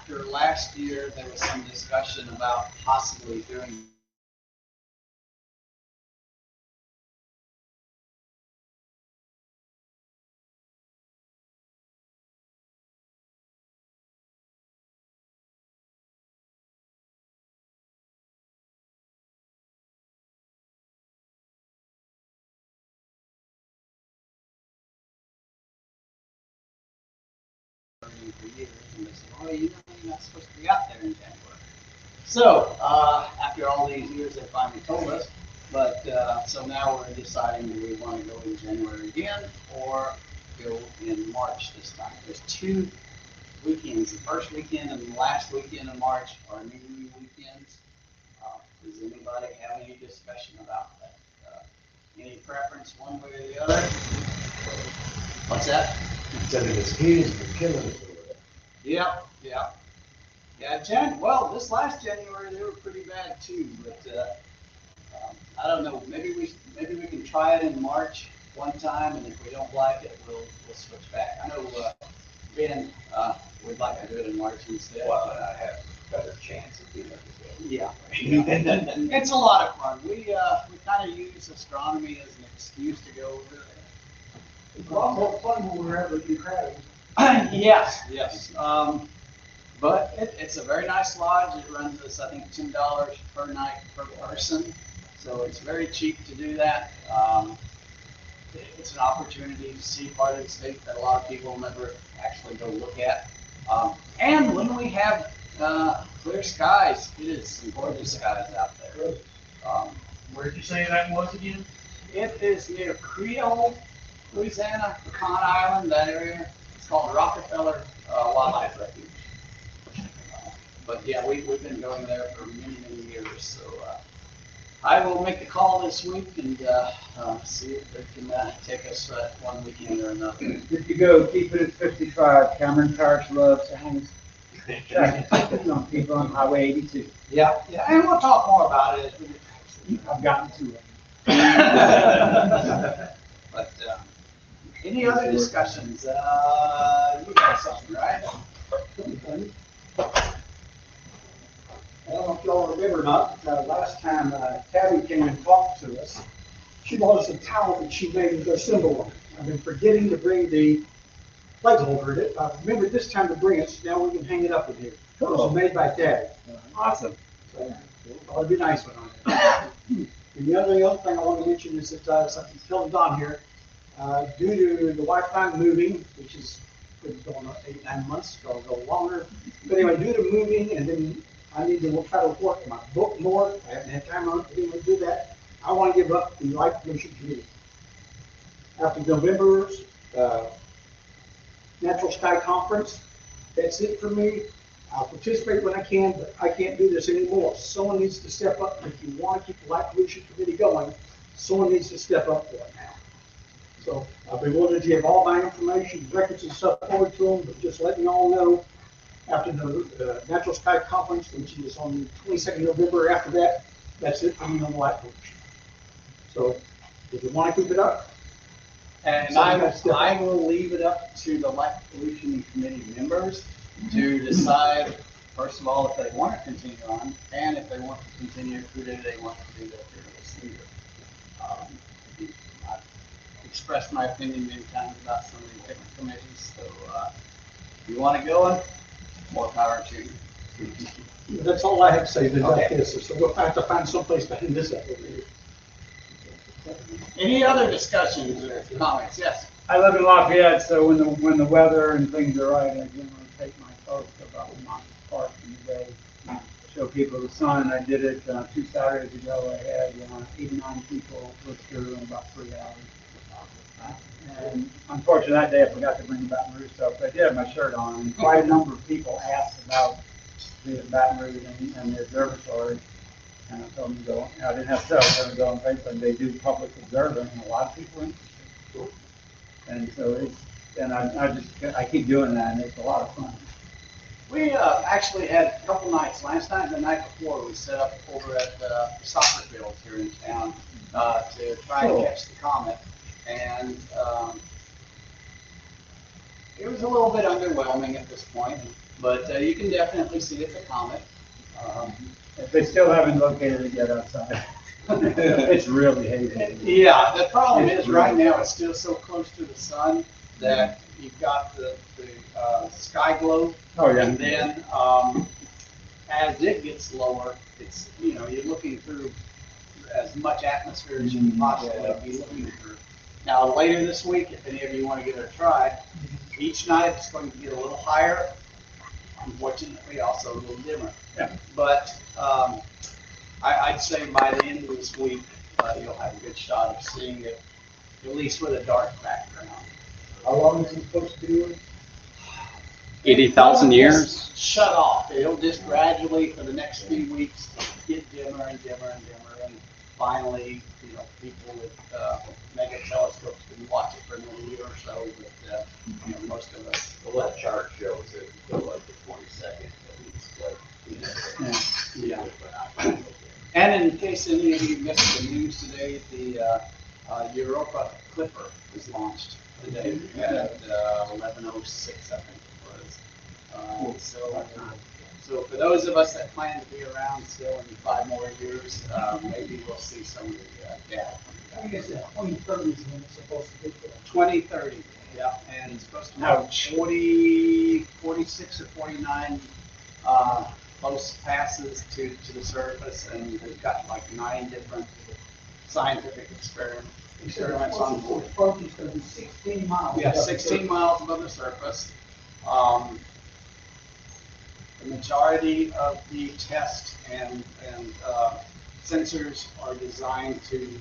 after last year, there was some discussion about possibly doing for years, and they said, "Oh, you know, you're not supposed to be out there in January." So after all these years, they finally told us. But so now we're deciding do we want to go in January again or go in March this time. There's two weekends. The first weekend and the last weekend of March are New Year weekends. Does anybody have any discussion about that? Any preference one way or the other? What's that? Sending mosquitoes for killing us over there. Yep, yep. Yeah, well, this last January they were pretty bad too, but I don't know. Maybe we can try it in March one time, and if we don't like it, we'll switch back. I know Ben would like to do it in March instead. Well, and I have a better chance of doing it. Yeah, it's a lot of fun. We kind of use astronomy as an excuse to go over there. It's a lot more fun when we're able to do crowds. Yes, yes. But it's a very nice lodge. It runs us, I think, $10 per night per person. So it's very cheap to do that. It's an opportunity to see part of the state that a lot of people never actually go look at. And when we have clear skies, it is some gorgeous skies out there. Where did you say that was again? It is near Creole, Louisiana, Pecan Island, that area. It's called Rockefeller Wildlife Refuge. But yeah, we've been going there for many, many years. So I will make a call this week and see if they can take us one weekend or another. If you go, keep it at 55. Cameron Parrish loves Hynes. On people on Highway 82. Yeah, and we'll talk more about it. I've gotten to it. But any other discussions? You got something, right? I don't know if y'all remember or not, last time Tabby came and talked to us, she brought us a towel that she made with a symbol on it. I've been forgetting to bring the placeholder in it. I remembered this time to bring it, so now we can hang it up in here. It was made by Tabby. Awesome. So, it'll be a nice one on there. And the other thing I want to mention is that something's telling Don here, due to the Wi-Fi moving, which is going on 8-9 months, so it'll go longer. But anyway, due to moving, and then we'll try to work my book more. I haven't had time on it to be able to do that. I want to give up the Life Pollution Committee. After November's Natural Sky Conference, that's it for me. I'll participate when I can, but I can't do this anymore. Someone needs to step up. If you want to keep the Life Pollution Committee going, someone needs to step up for it now. So I'll be willing to give all my information, records and stuff forward to them, but just letting y'all know, after the Natural Sky Conference, which is on the 22nd of November, after that, that's it for me on the light pollution. So if you want to keep it up. And I will leave it up to the Light Pollution Committee members to decide, first of all, if they want to continue on, and if they want to continue, who do they want to do that fearless leader. I've expressed my opinion many times about some of these different committees, so if you want to go in, more power to you. That's all I have to say about this. So we'll have to find someplace to hang this up over here. Any other discussions or comments? Yes. I live in Lafayette, so when the weather and things are right, I generally take my folks about a mile apart in the day, show people the sun. I did it 2 Saturdays ago. I had 89 people look through in about 3 hours. And unfortunately, that day I forgot to bring the Baton Rouge stuff. But I did have my shirt on, and quite a number of people asked about the Baton Rouge and the observatory. And I told them to go. I didn't have to tell them to go on Facebook. They do public observing, and a lot of people are interested. And so I keep doing that, and it's a lot of fun. We actually had a couple nights. Last night and the night before, we set up over at the soccer field here in town to try and catch the comet. And it was a little bit underwhelming at this point. But you can definitely see it's a comet. If they still haven't located it yet outside, it's really hazy. Yeah, the problem is right now it's still so close to the sun that you've got the sky glow. Oh, yeah. And then as it gets lower, it's, you're looking through as much atmosphere as you can possibly be looking through. Now, later this week, if any of you want to give it a try, each night it's going to get a little higher, unfortunately also a little dimmer. Yeah. But I'd say by the end of this week, you'll have a good shot of seeing it, at least with a dark background. How long is it supposed to be? 80,000 years? Shut off. It'll just gradually, for the next few weeks, get dimmer and dimmer and dimmer. And finally, people with mega telescopes can watch it for another year or so. But, most of us. Well, that chart shows it until like the 22nd, at least. Yeah. And in case any of you missed the news today, the Europa Clipper was launched today at 11:06, I think it was. So for those of us that plan to be around still in 5 more years, maybe we'll see some of the data. I think it's 2030 is when it's supposed to be there. 2030, yeah, and it's supposed to have 46 or 49 close passes to the surface, and they've got like 9 different scientific experiments on board. The approach is going to be 16 miles. Yeah, 16 miles above the surface. The majority of the tests and sensors are designed to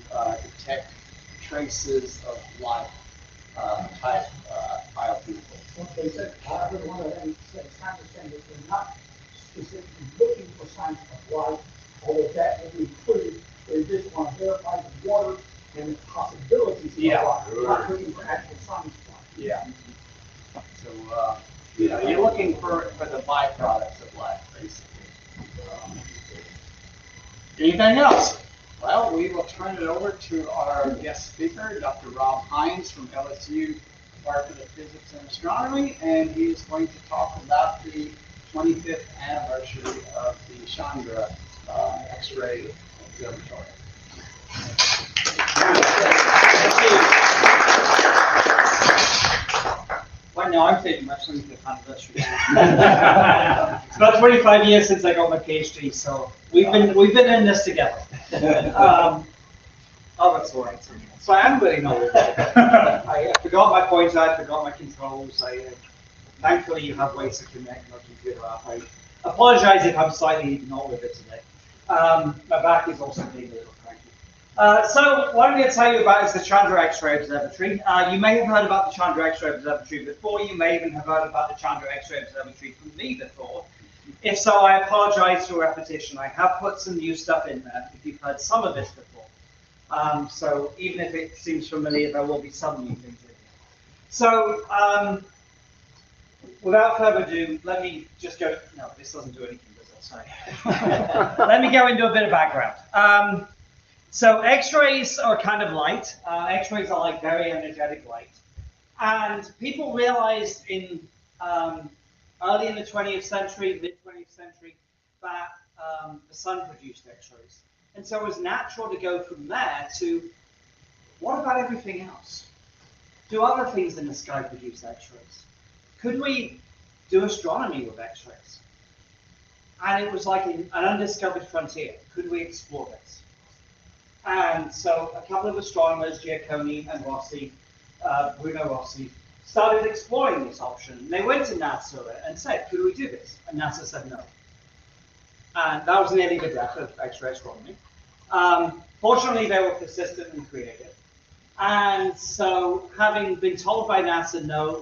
detect traces of life type biochemicals. Okay, so I heard one of them say, Chandra saying that they're not specifically looking for signs of life, although that will be included. They just want to verify the water and the possibilities of life. They're not looking for actual signs of life. Yeah. So, you're looking for the byproducts of life, basically. Anything else? Well, we will turn it over to our guest speaker, Dr. Rob Hynes from LSU Department of Physics and Astronomy, and he is going to talk about the 25th anniversary of the Chandra X-ray Observatory. Right now, I'm taking my 25th anniversary. It's about 25 years since I got my PhD, so we've been in this together. Oh, that's all right. So I am really not. I forgot my pointer, I forgot my controls. Thankfully, you have ways to connect my computer up. I apologize if I'm slightly not with it today. My back is also being a little cranky. So what I'm going to tell you about is the Chandra X-ray Observatory. You may have heard about the Chandra X-ray Observatory before. You may even have heard about the Chandra X-ray Observatory from me before. If so, I apologize for repetition. I have put some new stuff in there if you've heard some of this before. So even if it seems familiar, there will be some new things in here. So without further ado, let me just go. No, this doesn't do anything, does it? Sorry. Let me go into a bit of background. So X-rays are kind of light. X-rays are like very energetic light. And people realized in early in the 20th century, mid-20th century, that the sun produced X-rays. And so it was natural to go from there to, what about everything else? Do other things in the sky produce X-rays? Could we do astronomy with X-rays? And it was like an undiscovered frontier. Could we explore this? And so a couple of astronomers, Giacconi and Rossi, Bruno Rossi, started exploring this option. They went to NASA and said, could we do this? And NASA said no. And that was nearly the death of X-ray astronomy. Fortunately, they were persistent and creative. And so, having been told by NASA, no,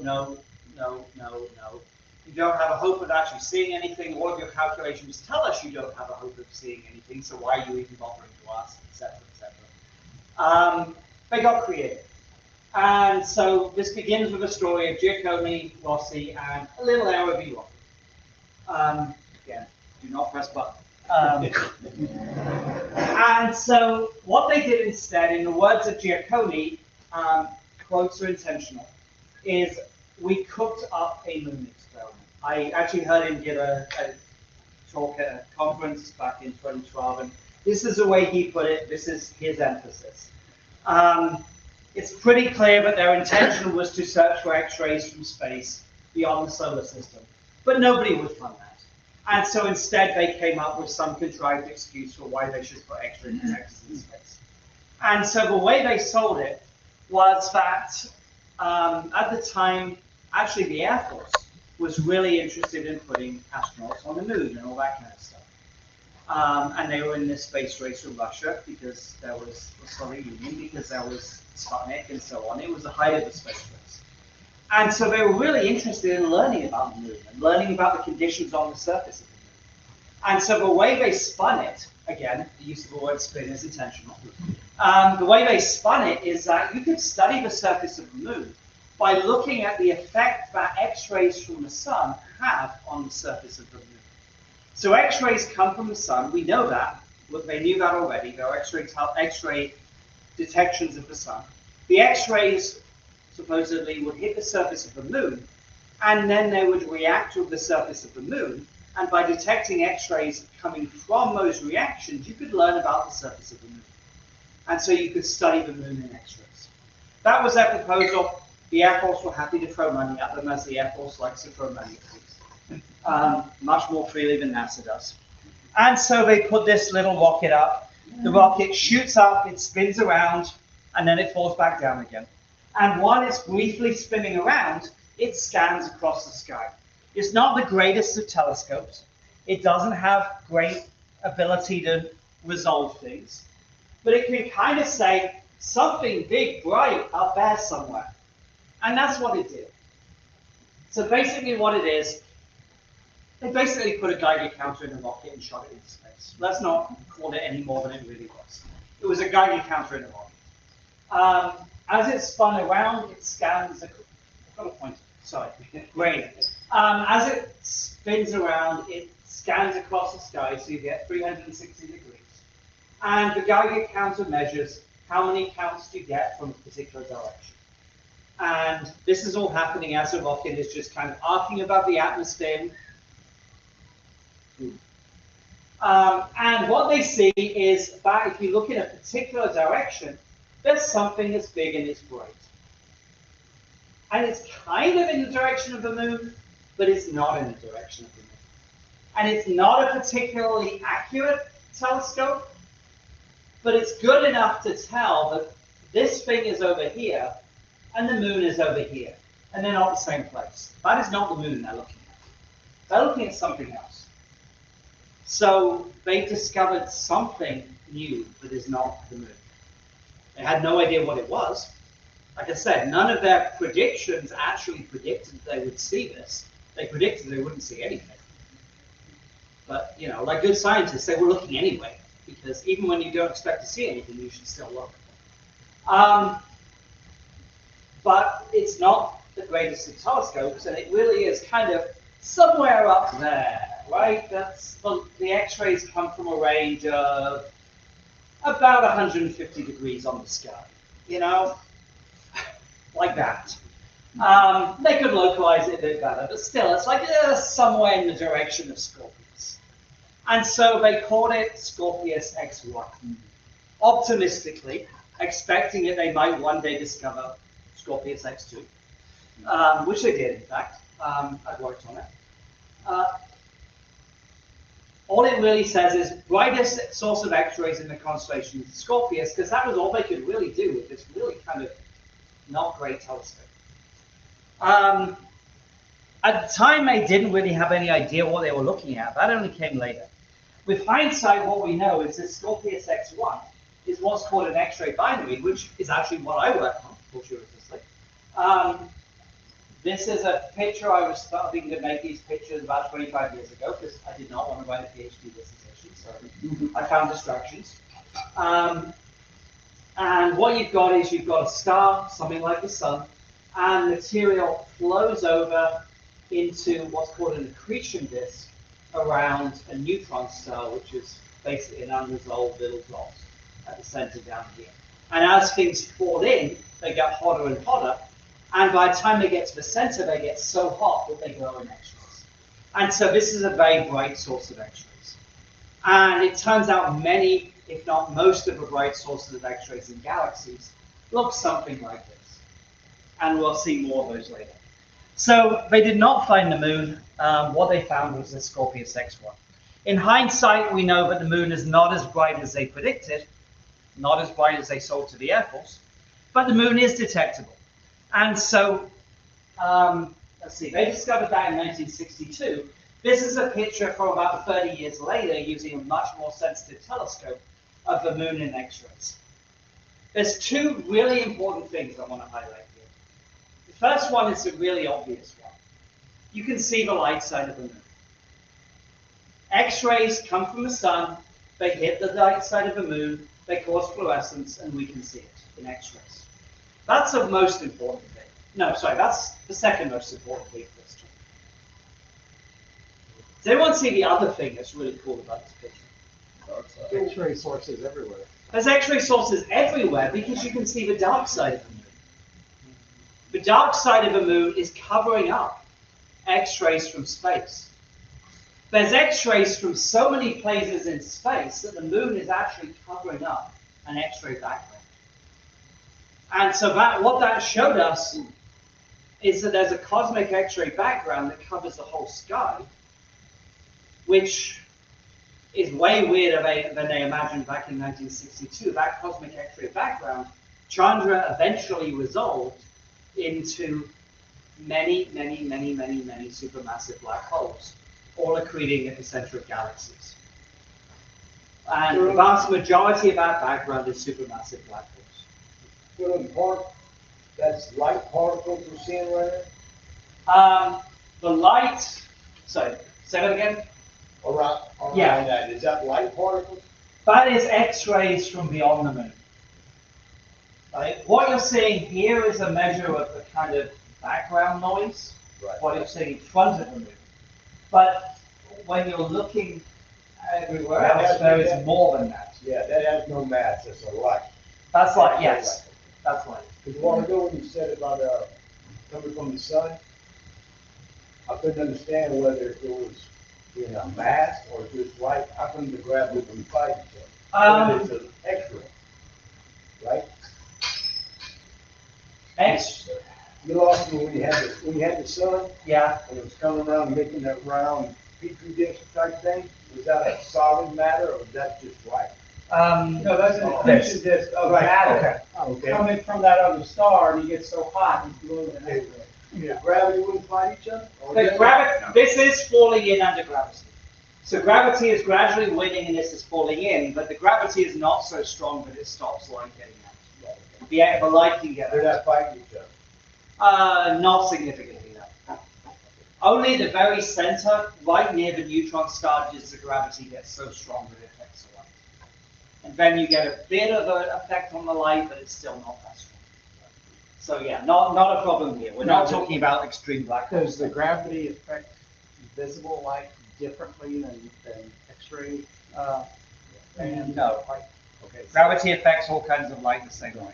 you don't have a hope of actually seeing anything, all of your calculations tell us you don't have a hope of seeing anything, so why are you even bothering to ask, etc., etc. They got creative. And so, this begins with a story of Giacconi, Rossi, and a little error of Rossi. Again, do not press button. And so what they did instead, in the words of Giacconi, quotes are intentional, is we cooked up a moon experiment. I actually heard him give a talk at a conference back in 2012, and this is the way he put it. This is his emphasis. It's pretty clear that their intention was to search for X-rays from space beyond the solar system, but nobody would fund that. And so instead they came up with some contrived excuse for why they should put X-ray detectors in space. And so the way they sold it was that at the time, actually the Air Force was really interested in putting astronauts on the moon and all that kind of stuff. And they were in this space race with Russia because there was the Soviet Union, because there was Sputnik and so on. It was the height of the space race. And so they were really interested in learning about the moon and learning about the conditions on the surface of the moon. And so the way they spun it, again, the use of the word spin is intentional. The way they spun it is that you could study the surface of the moon by looking at the effect that X-rays from the sun have on the surface of the moon. So X-rays come from the sun, we know that. Look, they knew that already. There are X-ray detections of the sun. The X-rays supposedly would hit the surface of the moon, and then they would react with the surface of the moon. And by detecting X-rays coming from those reactions, you could learn about the surface of the moon. And so you could study the moon in X-rays. That was their proposal. The Air Force were happy to throw money at them, as the Air Force likes to throw money at things. Much more freely than NASA does. And so they put this little rocket up. The rocket shoots up, it spins around, and then it falls back down again. And while it's briefly spinning around, it scans across the sky. It's not the greatest of telescopes. It doesn't have great ability to resolve things. But it can kind of say, something big, bright up there somewhere. And that's what it did. So basically what it is, they basically put a Geiger counter in a rocket and shot it into space. Let's not call it any more than it really was. It was a Geiger counter in a rocket. As it spun around, it scans. I've got a pointer. Sorry, great. As it spins around, it scans across the sky, so you get 360 degrees. And the Geiger counter measures how many counts you get from a particular direction. And this is all happening as the rocket is just kind of arcing above the atmosphere. And what they see is that if you look in a particular direction, there's something that's big and it's bright. And it's kind of in the direction of the moon, but it's not in the direction of the moon. And it's not a particularly accurate telescope, but it's good enough to tell that this thing is over here and the moon is over here, and they're not the same place. That is not the moon they're looking at. They're looking at something else. So they discovered something new that is not the moon. They had no idea what it was. Like I said, none of their predictions actually predicted they would see this. They predicted they wouldn't see anything. But, you know, like good scientists, they were looking anyway, because even when you don't expect to see anything, you should still look. But it's not the greatest of telescopes, and it really is kind of somewhere up there, right? That's the X-rays come from a range of about 150 degrees on the sky, you know, like that. They could localize it a bit better, but still, it's like somewhere in the direction of Scorpius. And so they called it Scorpius X1, optimistically, expecting that they might one day discover Scorpius X2, which they did, in fact. I've worked on it. All it really says is brightest source of X-rays in the constellation is Scorpius, because that was all they could really do with this really kind of not great telescope. At the time, they didn't really have any idea what they were looking at. That only came later. With hindsight, what we know is that Scorpius X1 is what's called an X-ray binary, which is actually what I work on, fortuitously. This is a picture. I was starting to make these pictures about 25 years ago because I did not want to write a PhD dissertation, so I found distractions. And what you've got is you've got a star, something like the sun, and material flows over into what's called an accretion disk around a neutron star, which is basically an unresolved little dot at the center down here. And as things fall in, they get hotter and hotter. And by the time they get to the center, they get so hot that they glow in X-rays. And so this is a very bright source of X-rays. And it turns out many, if not most of the bright sources of X-rays in galaxies look something like this. And we'll see more of those later. So they did not find the moon. What they found was the Scorpius X1. In hindsight, we know that the moon is not as bright as they predicted, not as bright as they sold to the Air Force, but the moon is detectable. And so, let's see, they discovered that in 1962. This is a picture from about 30 years later using a much more sensitive telescope of the moon in X-rays. There's two really important things I want to highlight here. The first one is a really obvious one. You can see the light side of the moon. X-rays come from the sun, they hit the light side of the moon, they cause fluorescence, and we can see it in X-rays. That's the most important thing. No, sorry, that's the second most important thing for this talk. Does anyone see the other thing that's really cool about this picture? X-ray sources everywhere. There's X-ray sources everywhere because you can see the dark side of the moon. The dark side of the moon is covering up X-rays from space. There's X-rays from so many places in space that the moon is actually covering up an X-ray background. And so what that showed us is that there's a cosmic X-ray background that covers the whole sky, which is way weirder than they imagined back in 1962. That cosmic X-ray background, Chandra eventually resolved into many, many, many, many, many supermassive black holes, all accreting at the center of galaxies. And the vast majority of that background is supermassive black holes. So in part, that's light particles we're seeing right now? The light, sorry, say that again? Around Yeah. that, is that light particles? That is X-rays from beyond the moon. Right? What you're seeing here is a measure of the kind of background noise, Right. what you're seeing in front of the moon. But when you're looking everywhere else, there is more than that. Yeah, that has no mass, it's a light. That's light, yes. That's light. Because a while ago when you said about coming from the sun, I couldn't understand whether it was in a mass or just light. How come the gravity wouldn't fight each other? But it's an X-ray, right? X. You lost me when you had the sun. Yeah. And it was coming around making that round petri dish type thing. Was that a solid matter or was that just light? No, that's an accretion disk of matter coming from that other star, and you get so hot, you blow an X-ray. Yeah. Gravity wouldn't fight each other? This is falling in under gravity. So gravity is gradually winning and this is falling in, but the gravity is not so strong that it stops light getting out. The light can get out. They're not fighting each other? Not significantly, no. Only the very center, right near the neutron star, does the gravity get so strong that it affects the light. And then you get a bit of an effect on the light, but it's still not that strong. So yeah, not a problem here. We're not talking about extreme black holes. Does the gravity affect visible light differently than X-ray? No. Okay. Gravity affects all kinds of light the same way.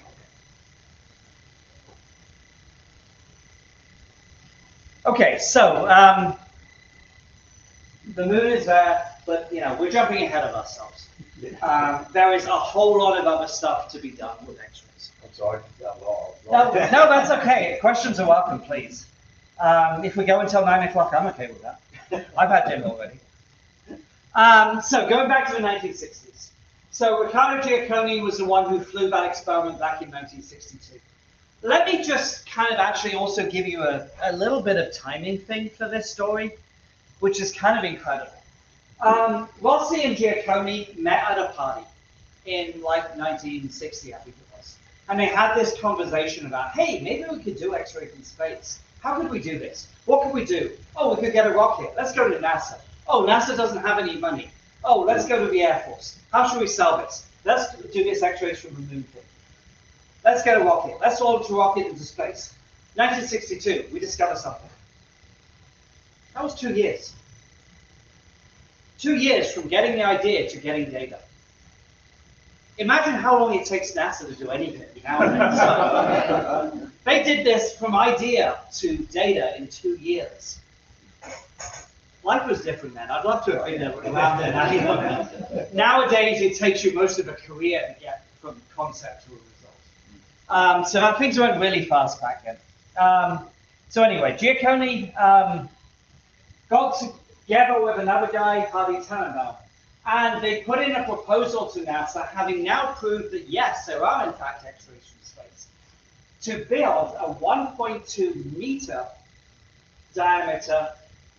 Okay, so the moon is there, but we're jumping ahead of ourselves. There is a whole lot of other stuff to be done with X-rays. I'm sorry, got lost. No, that's okay. Questions are welcome, please. If we go until 9 o'clock, I'm okay with that. I've had dinner already. So going back to the 1960s. So Riccardo Giacconi was the one who flew that experiment back in 1962. Let me just kind of actually also give you a little bit of timing thing for this story, which is kind of incredible. Rossi and Giacconi met at a party in like 1960, I think it was. And they had this conversation about, hey, maybe we could do X-ray from space. How could we do this? What could we do? Oh, we could get a rocket. Let's go to NASA. Oh, NASA doesn't have any money. Oh, let's go to the Air Force. How should we sell this? Let's do this X-rays from the moon thing. Let's get a rocket. Let's launch a rocket into space. 1962, we discover something. That was 2 years. 2 years from getting the idea to getting data. Imagine how long it takes NASA to do anything nowadays. They did this from idea to data in 2 years. life was different then. I'd love to have been around then. Nowadays, it takes you most of a career to get from concept to a result. So things went really fast back then. So anyway, Giacconi got together with another guy, Hardy Tannenbaum, and they put in a proposal to NASA, having now proved that yes, there are in fact X-rays from space, to build a 1.2 meter diameter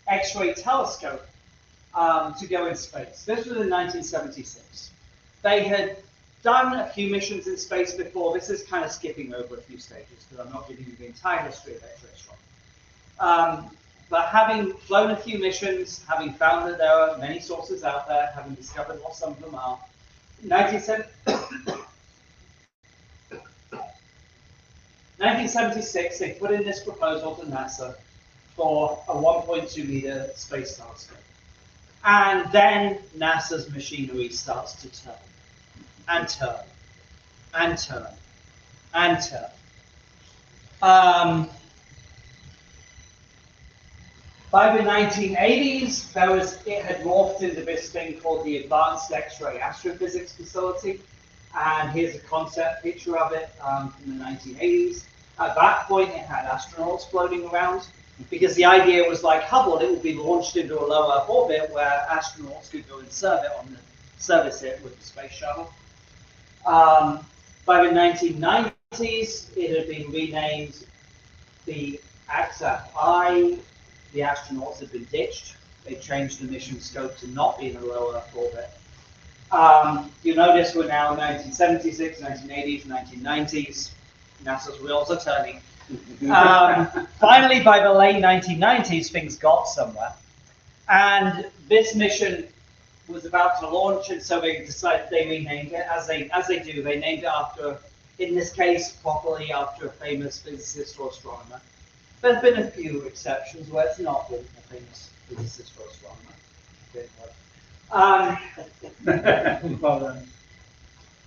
X-ray telescope to go in space. This was in 1976. They had done a few missions in space before. This is kind of skipping over a few stages because I'm not giving you the entire history of X-ray astronomy. But having flown a few missions, having found that there are many sources out there, having discovered what some of them are, 1976, they put in this proposal to NASA for a 1.2 meter space telescope. And then NASA's machinery starts to turn, and turn, and turn, and turn. By the 1980s, it had morphed into this thing called the Advanced X-ray Astrophysics Facility. And here's a concept picture of it from the 1980s. At that point, it had astronauts floating around, because the idea was like Hubble, it would be launched into a low Earth orbit where astronauts could go and service it with the space shuttle. By the 1990s, it had been renamed the AXA-I. The astronauts had been ditched. They changed the mission scope to not be in a low Earth orbit. You notice we're now in 1976, 1980s, 1990s. NASA's wheels are turning. Finally, by the late 1990s, things got somewhere. And this mission was about to launch, and so they decided they renamed it, as they do. They named it after, in this case, properly after a famous physicist or astronomer. There's been a few exceptions where it's not been a famous physicist or astronomer.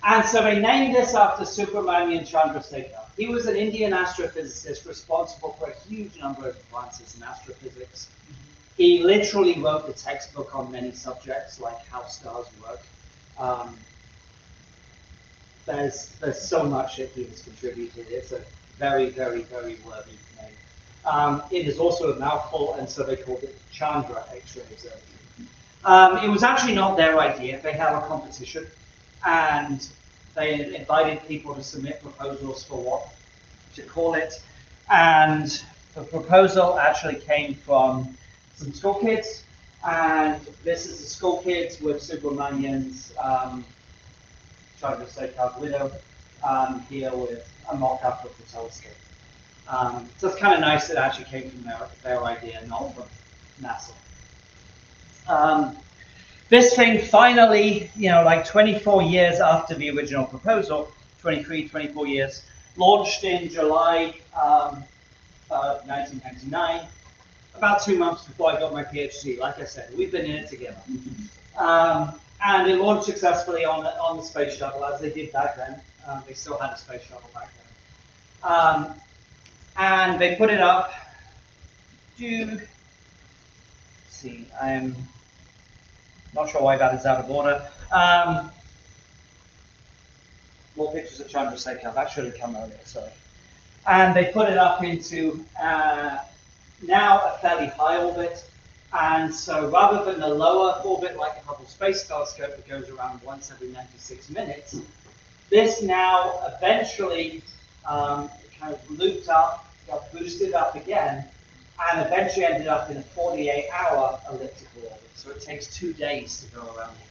And so they named this after Subramanian Chandra. He was an Indian astrophysicist responsible for a huge number of advances in astrophysics. He literally wrote the textbook on many subjects, like how stars work. There's so much that he has contributed. It's a very, very, very worthy name. It is also a mouthful, and so they called it Chandra X-ray Observatory. It was actually not their idea. They had a competition, and they invited people to submit proposals for what to call it. And the proposal actually came from some school kids, and this is the school kids with Subramanian's Chandrasekhar's widow here with a mock-up of the telescope. So it's kind of nice that it actually came from their idea, not from NASA. This thing finally, like 24 years after the original proposal, 23, 24 years, launched in July 1999, about 2 months before I got my PhD. Like I said, we've been in it together. And it launched successfully on the space shuttle, as they did back then. They still had a space shuttle back then. And they put it up to, see, I'm not sure why that is out of order. More pictures of Chandrasekhar, that should have come earlier, sorry. And they put it up into now a fairly high orbit. And so rather than a lower orbit like a Hubble Space Telescope that goes around once every 96 minutes, this now eventually kind of looped up, got boosted up again, and eventually ended up in a 48-hour elliptical orbit. So it takes 2 days to go around here.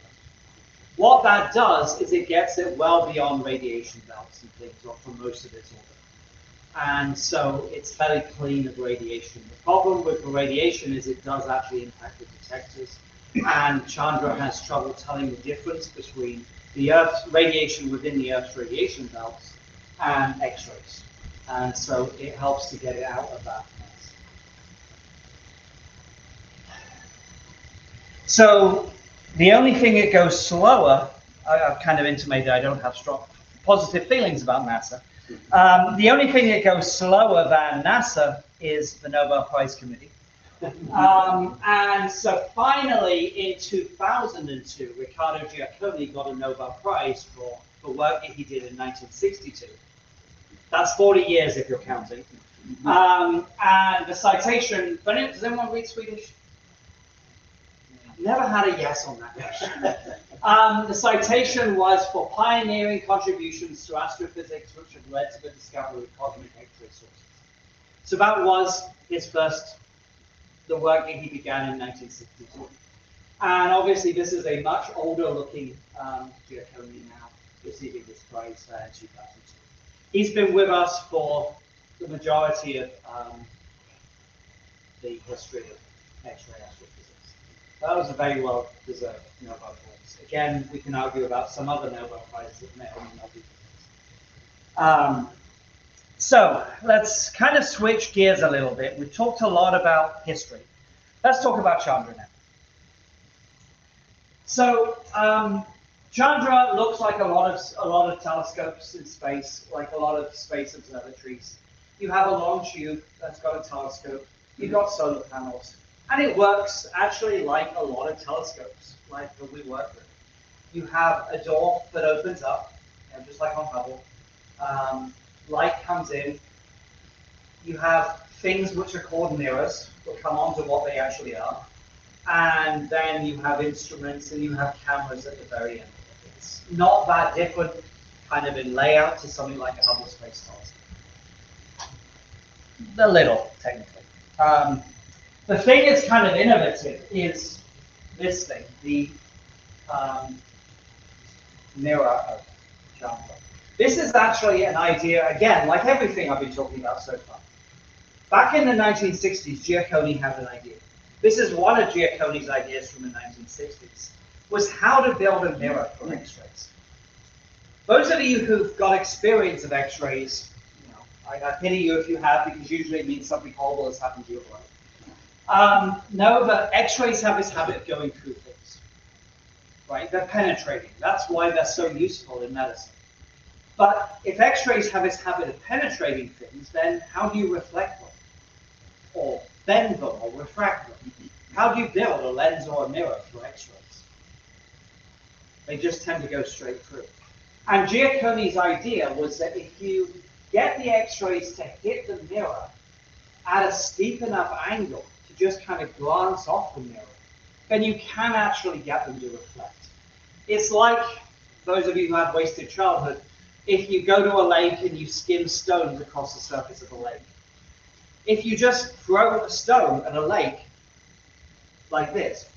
What that does is it gets it well beyond radiation belts and things, or for most of its orbit. And so it's fairly clean of radiation. The problem with the radiation is it does actually impact the detectors. And Chandra has trouble telling the difference between the Earth's radiation within the Earth's radiation belts and X-rays. And so it helps to get it out of that mess. So the only thing that goes slower, I've kind of intimated I don't have strong positive feelings about NASA. The only thing that goes slower than NASA is the Nobel Prize Committee. And so finally, in 2002, Riccardo Giacconi got a Nobel Prize for work he did in 1962. That's 40 years if you're counting. And the citation, but does anyone read Swedish? Never had a yes on that question. The citation was for pioneering contributions to astrophysics which have led to the discovery of cosmic X-ray sources. So that was the work that he began in 1962. And obviously this is a much older looking Giacconi now, receiving this prize in 2002. He's been with us for the majority of the history of X-ray astrophysics. That was a very well-deserved Nobel Prize. Again, we can argue about some other Nobel Prizes that may or may not be. So let's kind of switch gears a little bit. We've talked a lot about history. Let's talk about Chandra now. So Chandra looks like a lot of telescopes in space, like a lot of space observatories. You have a long tube that's got a telescope. You've got solar panels. And it works actually like a lot of telescopes, like that we work with. You have a door that opens up, just like on Hubble. Light comes in. You have things which are called mirrors, that come on to what they actually are. And then you have instruments and you have cameras at the very end. It's not that different kind of in layout to something like a Hubble Space Telescope. A little, technically. The thing that's kind of innovative is this thing, the mirror of Chandra. This is actually an idea, again, like everything I've been talking about so far. Back in the 1960s, Giacconi had an idea. This is one of Giacconi's ideas from the 1960s, was how to build a mirror for X-rays. Those of you who've got experience of X-rays, I pity you if you have, because usually it means something horrible has happened to your life. No, but X-rays have this habit of going through things, right? They're penetrating. That's why they're so useful in medicine. But if X-rays have this habit of penetrating things, then how do you reflect them? Or bend them, or refract them? How do you build a lens or a mirror for X-rays? They just tend to go straight through. And Giacconi's idea was that if you get the X-rays to hit the mirror at a steep enough angle to just kind of glance off the mirror, then you can actually get them to reflect. It's like those of you who have wasted childhood, if you go to a lake and you skim stones across the surface of the lake. If you just throw a stone at a lake like this,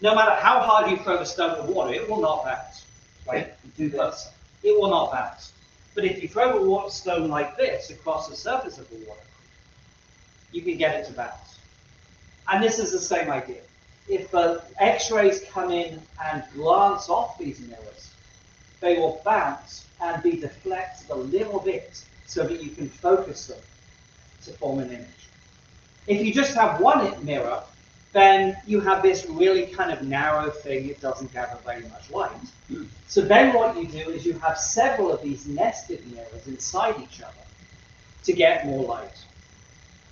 no matter how hard you throw the stone in the water, it will not bounce. Right? Do this. It will not bounce. But if you throw a water stone like this across the surface of the water, you can get it to bounce. And this is the same idea. If the X-rays come in and glance off these mirrors, they will bounce and be deflected a little bit so that you can focus them to form an image. If you just have one mirror, then you have this really kind of narrow thing. It doesn't gather very much light. So then what you do is you have several of these nested mirrors inside each other to get more light.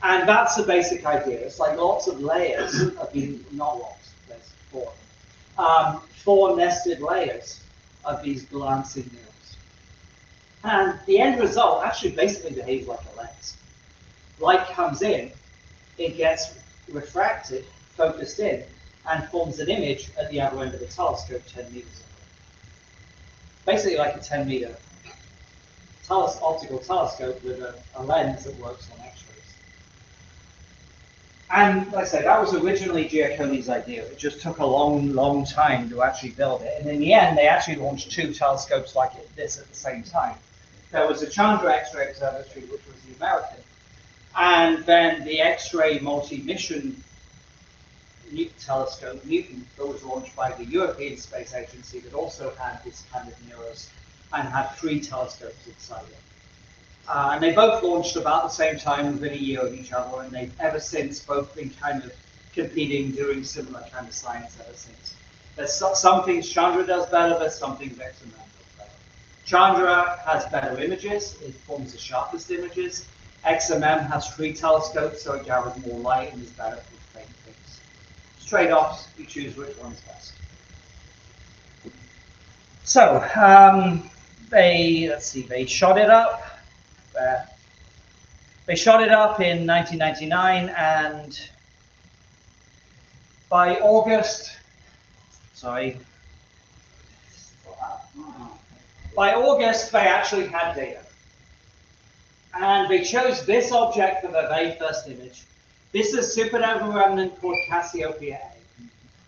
And that's the basic idea. It's like lots of layers of these, not lots, there's four nested layers of these glancing mirrors. And the end result actually basically behaves like a lens. Light comes in, it gets refracted, focused in, and forms an image at the other end of the telescope 10 meters away. Basically like a 10-meter optical telescope with a lens that works on X-rays. And like I said, that was originally Giacconi's idea. It just took a long, long time to actually build it. And in the end, they actually launched 2 telescopes like this at the same time. There was the Chandra X-ray Observatory, which was the American, and then the X-ray multi-mission telescope, Newton, that was launched by the European Space Agency, that also had this kind of mirrors and had 3 telescopes inside it. And they both launched about the same time, within a year of each other, and they've ever since both been kind of competing, doing similar kind of science ever since. There's some things Chandra does better, there's some things X and does better. Chandra has better images, it forms the sharpest images. XMM has 3 telescopes, so it gathers more light and is better for taking things. It's trade-offs, you choose which one's best. So, they shot it up. They shot it up in 1999, and by August, they actually had data. And they chose this object for their very first image. This is a supernova remnant called Cassiopeia A.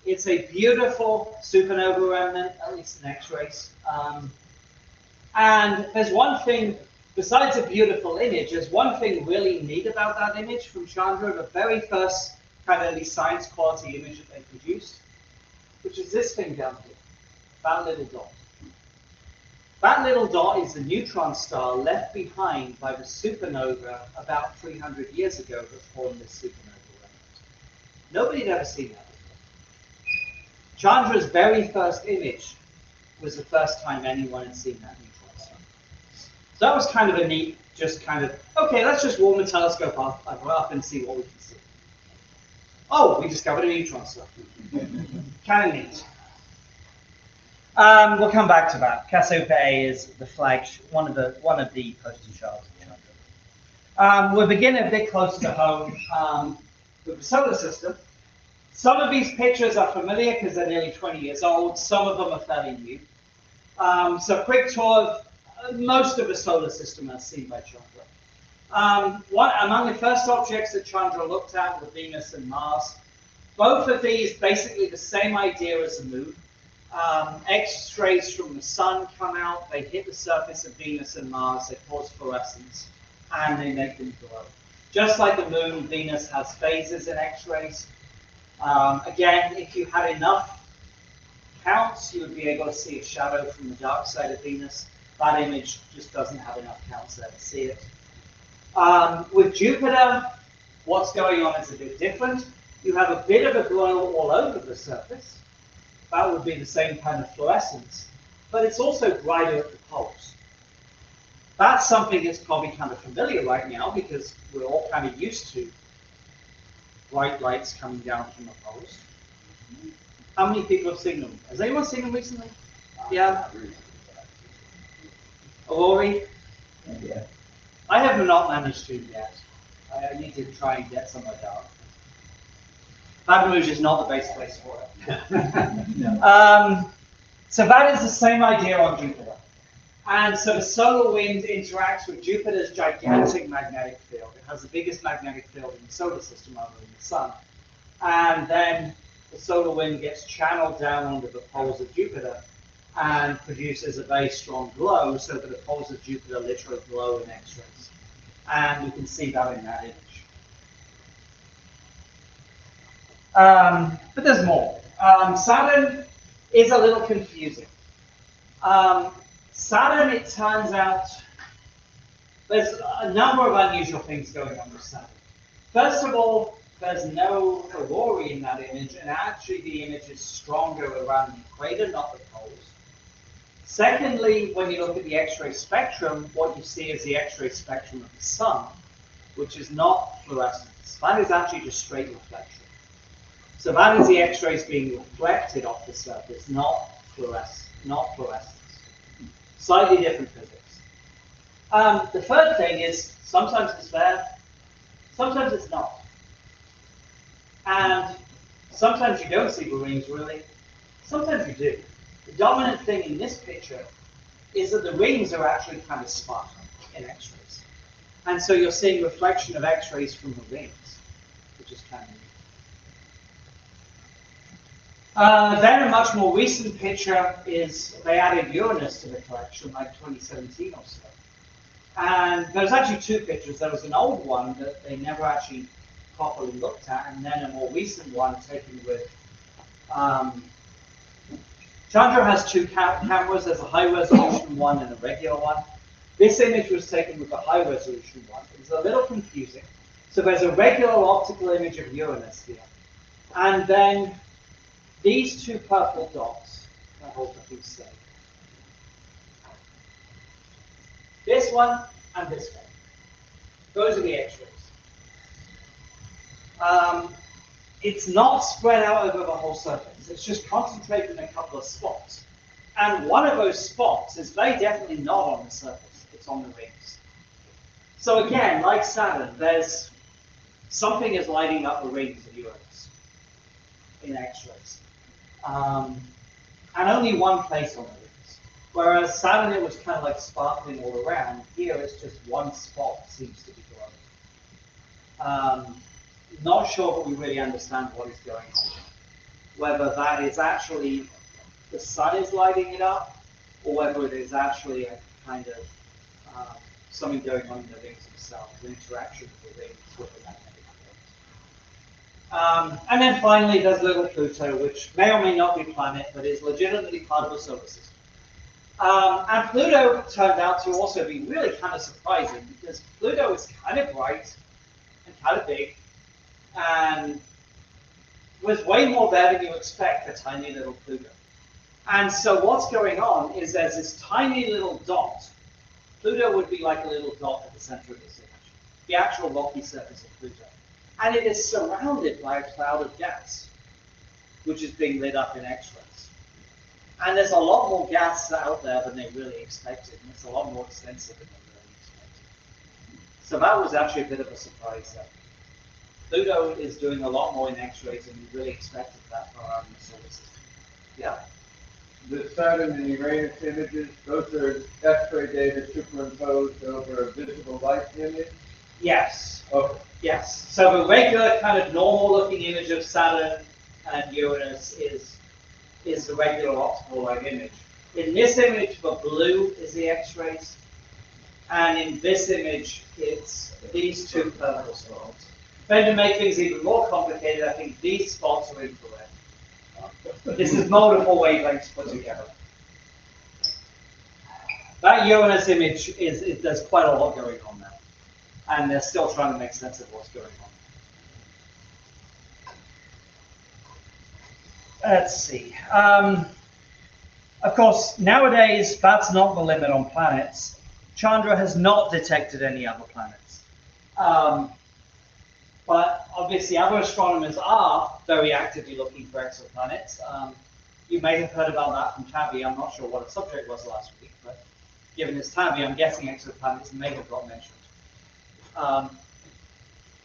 It's a beautiful supernova remnant, at least in X-rays. And there's one thing, besides a beautiful image, there's one thing really neat about that image from Chandra, the very first kind of science quality image that they produced, which is this thing down here, that little dot. That little dot is the neutron star left behind by the supernova about 300 years ago that formed this supernova remnant. Nobody had ever seen that before. Chandra's very first image was the first time anyone had seen that neutron star. So that was kind of a neat, just kind of, okay, let's just warm the telescope up and see what we can see. Oh, we discovered a neutron star. Kind of neat. We'll come back to that. Cassiopeia A is the flagship, one of the poster childs of Chandra. We're beginning a bit closer to home with the solar system. Some of these pictures are familiar because they're nearly 20 years old. Some of them are fairly new. So a quick tour of most of the solar system as seen by Chandra. Among the first objects that Chandra looked at were Venus and Mars. Both of these basically the same idea as the moon. X-rays from the sun come out, they hit the surface of Venus and Mars, they cause fluorescence, and they make them glow. Just like the moon, Venus has phases in X-rays. Again, if you had enough counts, you would be able to see a shadow from the dark side of Venus. That image just doesn't have enough counts there to see it. With Jupiter, what's going on is a bit different. You have a bit of a glow all over the surface. That would be the same kind of fluorescence, but it's also brighter at the poles. That's something that's probably kind of familiar right now because we're all kind of used to bright lights coming down from the poles. How many people have seen them? Has anyone seen them recently? Yeah. Aurori? Yeah. I have not managed to yet. I need to try and get somewhere dark. Baton Rouge is not the best place for it. So that is the same idea on Jupiter. And so the solar wind interacts with Jupiter's gigantic magnetic field. It has the biggest magnetic field in the solar system other than the sun. And then the solar wind gets channeled down onto the poles of Jupiter and produces a very strong glow so that the poles of Jupiter literally glow in X-rays. And you can see that in that image. But there's more. Saturn is a little confusing. Saturn, it turns out, there's a number of unusual things going on with Saturn. First of all, there's no aurora in that image, and actually the image is stronger around the equator, not the poles. Secondly, when you look at the X-ray spectrum, what you see is the X-ray spectrum of the sun, which is not fluorescence. That is actually just straight reflection. So that is the X-rays being reflected off the surface, not fluorescence. Slightly different physics. The third thing is sometimes it's there, sometimes it's not. And sometimes you don't see the rings really, sometimes you do. The dominant thing in this picture is that the rings are actually kind of spot in X-rays. And so you're seeing reflection of X-rays from the rings, which is kind of neat. Then a much more recent picture is they added Uranus to the collection, like 2017 or so. And there's actually two pictures. There was an old one that they never actually properly looked at, and then a more recent one taken with. Chandra has two cameras. There's a high resolution one and a regular one. This image was taken with the high resolution one. It's a little confusing. So there's a regular optical image of Uranus here, and then these two purple dots, I hope I can say. This one and this one. Those are the X-rays. It's not spread out over the whole surface. It's just concentrated in a couple of spots. And one of those spots is very definitely not on the surface. It's on the rings. So again, like Saturn, there's something is lighting up the rings of Uranus in X-rays. And only one place on the rings. Whereas Saturn, it was kind of like sparkling all around. Here, it's just one spot seems to be glowing. Not sure that we really understand what is going on. Whether that is actually the sun is lighting it up, or whether it is actually a kind of something going on in the rings themselves, an interaction with the rings with the magnetic field. And then finally, there's little Pluto, which may or may not be a planet, but is legitimately part of the solar system. And Pluto turned out to also be really kind of surprising, because Pluto is kind of bright and kind of big, and was way more there than you expect for tiny little Pluto. And so what's going on is there's this tiny little dot. Pluto would be like a little dot at the center of this image, the actual rocky surface of Pluto. And it is surrounded by a cloud of gas, which is being lit up in X-rays. And there's a lot more gas out there than they really expected, and it's a lot more extensive than they really expected. So that was actually a bit of a surprise there. Pluto is doing a lot more in X-rays than we really expected that far out in the solar system. Yeah. The Saturn and Uranus images, those are X-ray data superimposed over a visible light image? Yes. Okay. Yes. So the regular kind of normal-looking image of Saturn and Uranus is the regular optical light image. In this image, the blue is the X-rays, and in this image, it's these two purple spots. Then to make things even more complicated, I think these spots are infrared. This is multiple wavelengths put together. That Uranus image there's quite a lot going on there, and they're still trying to make sense of what's going on. Let's see. Of course, nowadays, that's not the limit on planets. Chandra has not detected any other planets. But obviously, other astronomers are very actively looking for exoplanets. You may have heard about that from Tabby. I'm not sure what the subject was last week, but given it's Tabby, I'm guessing exoplanets may have got mentioned.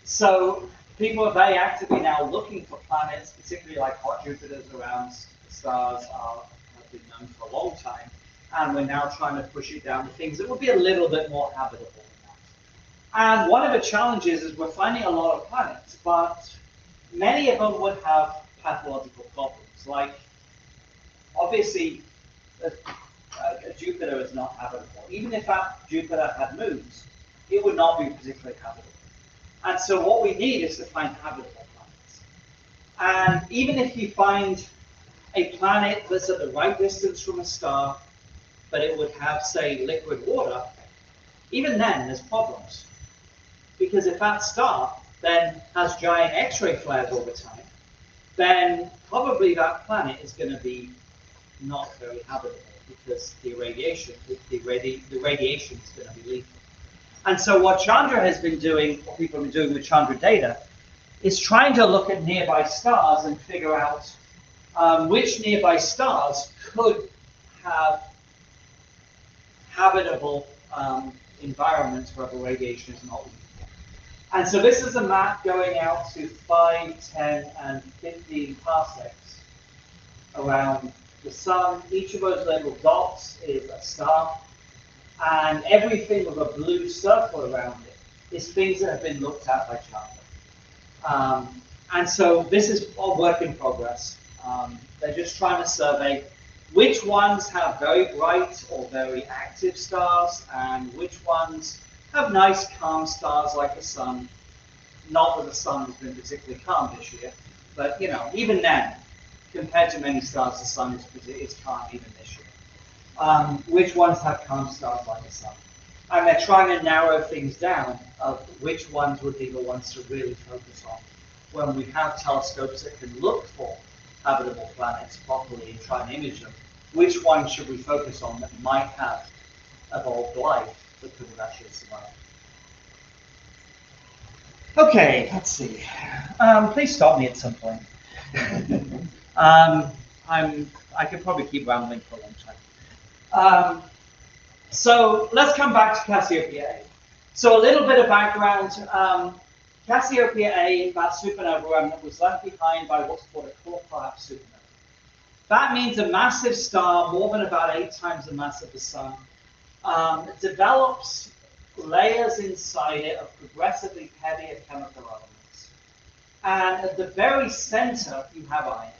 So people are very actively now looking for planets, particularly like hot Jupiters around the stars have been known for a long time, and we're now trying to push it down to things that would be a little bit more habitable. And one of the challenges is we're finding a lot of planets, but many of them would have pathological problems. Like, obviously, Jupiter is not habitable. Even if Jupiter had moons, it would not be particularly habitable. And so what we need is to find habitable planets. And even if you find a planet that's at the right distance from a star, but it would have, say, liquid water, even then there's problems. Because if that star then has giant X-ray flares all the time, then probably that planet is going to be not very habitable because the radiation is going to be lethal. And so what Chandra has been doing, what people have been doing with Chandra data, is trying to look at nearby stars and figure out which nearby stars could have habitable environments where the radiation is not lethal. And so this is a map going out to 5, 10, and 15 parsecs around the sun. Each of those little dots is a star, and everything with a blue circle around it is things that have been looked at by Chandra. And so this is a work in progress. They're just trying to survey which ones have very bright or very active stars, and which ones have nice calm stars like the sun. Not that the sun has been particularly calm this year, but even then, compared to many stars, the sun is calm even this year. Which ones have calm stars like the sun? And they're trying to narrow things down of which ones would be the ones to really focus on when we have telescopes that can look for habitable planets properly and try and image them. Which ones should we focus on that might have evolved life that could have actually survived? Okay, let's see. Please stop me at some point. I could probably keep rambling for a long time. So let's come back to Cassiopeia A. So a little bit of background. Cassiopeia A, that supernova remnant, was left behind by what's called a core collapse supernova. That means a massive star, more than about 8 times the mass of the sun, develops layers inside it of progressively heavier chemical elements. And at the very center, you have iron.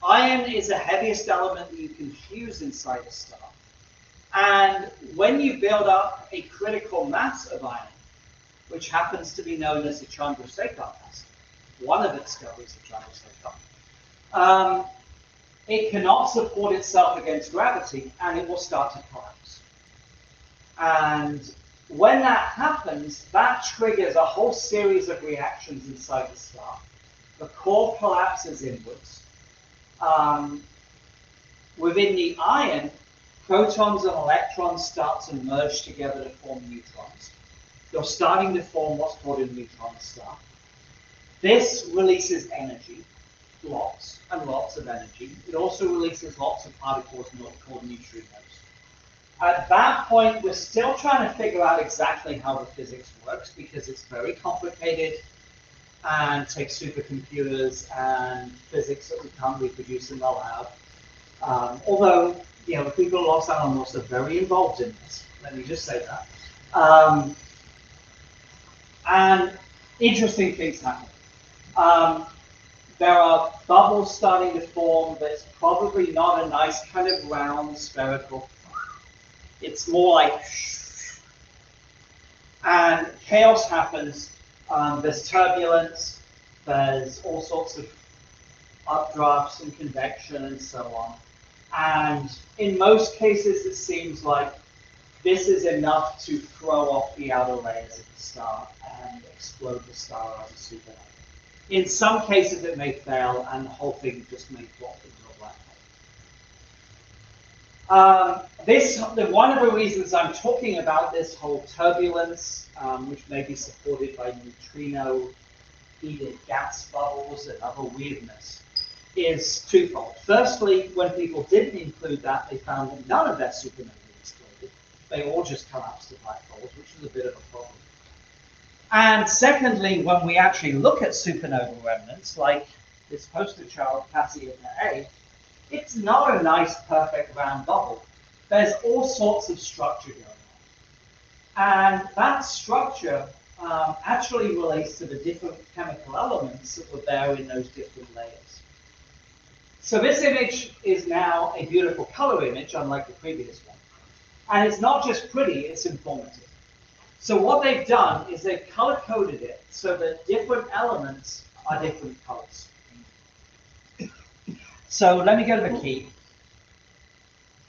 Iron is the heaviest element that you can fuse inside a star. And when you build up a critical mass of iron, which happens to be known as the Chandra mass, one of its discoveries of Chandra, it cannot support itself against gravity, and it will start to collapse. And when that happens, that triggers a whole series of reactions inside the star. The core collapses inwards. Within the iron, protons and electrons start to merge together to form neutrons. You're starting to form what's called a neutron star. This releases energy, lots and lots of energy. It also releases lots of particles called neutrinos. At that point, we're still trying to figure out exactly how the physics works, because it's very complicated and takes supercomputers and physics that we can't reproduce in the lab. Although, the people at Los Alamos are very involved in this. Let me just say that. And interesting things happen. There are bubbles starting to form that's probably not a nice kind of round spherical. It's more like, and chaos happens. There's turbulence, there's all sorts of updrafts and convection and so on. And in most cases, it seems like this is enough to throw off the outer layers of the star and explode the star as a supernova. In some cases, it may fail, and the whole thing just may drop into a black hole. One of the reasons I'm talking about this whole turbulence, which may be supported by neutrino heated gas bubbles and other weirdness, is twofold. Firstly, when people didn't include that, they found that none of their supernovae exploded. They all just collapsed to black holes, which is a bit of a problem. And secondly, when we actually look at supernova remnants, like this poster child, Cassiopeia A, it's not a nice, perfect round bubble. There's all sorts of structure going on. And that structure actually relates to the different chemical elements that were there in those different layers. So this image is now a beautiful color image, unlike the previous one. And it's not just pretty, it's informative. So what they've done is they've color-coded it so that different elements are different colors. So let me go to the key.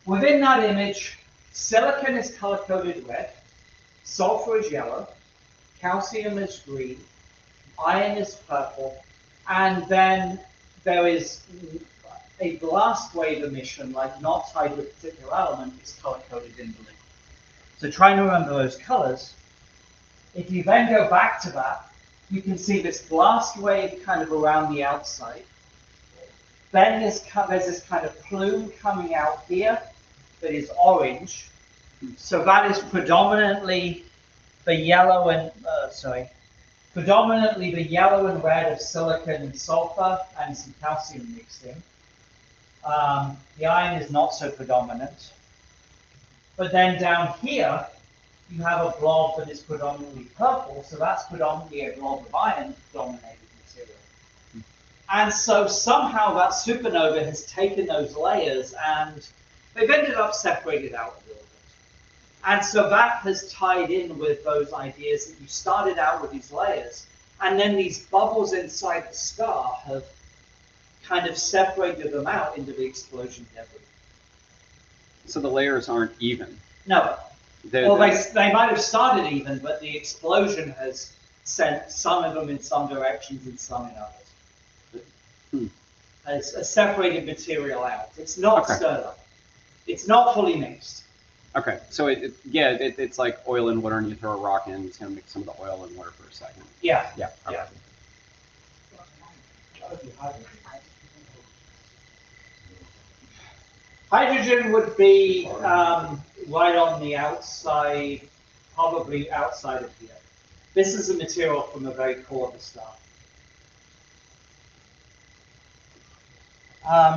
Within that image, silicon is color-coded red, sulfur is yellow, calcium is green, iron is purple, and then there is a blast wave emission, like not tied to a particular element, is color-coded in blue. So trying to remember those colors, if you then go back to that, you can see this blast wave kind of around the outside. Then there's this kind of plume coming out here that is orange. So that is predominantly the yellow and predominantly the yellow and red of silicon and sulfur and some calcium mixed in. The iron is not so predominant. But then down here, you have a blob that is predominantly purple, so that's predominantly a blob of iron-dominated material. And so somehow that supernova has taken those layers and they've ended up separated out a little bit. And so that has tied in with those ideas that you started out with these layers, and then these bubbles inside the star have kind of separated them out into the explosion debris. So the layers aren't even? No. Well, they might have started even, but the explosion has sent some of them in some directions and some in others. It's a separated material out. It's not stirred up. It's not fully mixed. Okay, so it's like oil and water, and you throw a rock in, it's gonna mix some of the oil and water for a second. Yeah. Yeah. Okay. Yeah. Hydrogen would be right on the outside, probably outside of here. This is a material from the very core of the star.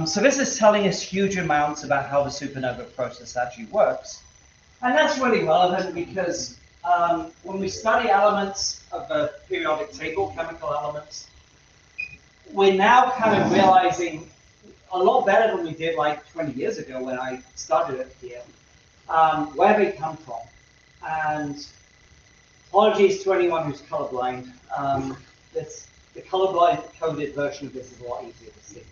So this is telling us huge amounts about how the supernova process actually works. And that's really relevant because when we study elements of the periodic table, chemical elements, we're now kind of realizing a lot better than we did like 20 years ago when I started it here, where they come from. And apologies to anyone who's colorblind. The colorblind coded version of this is a lot easier to see.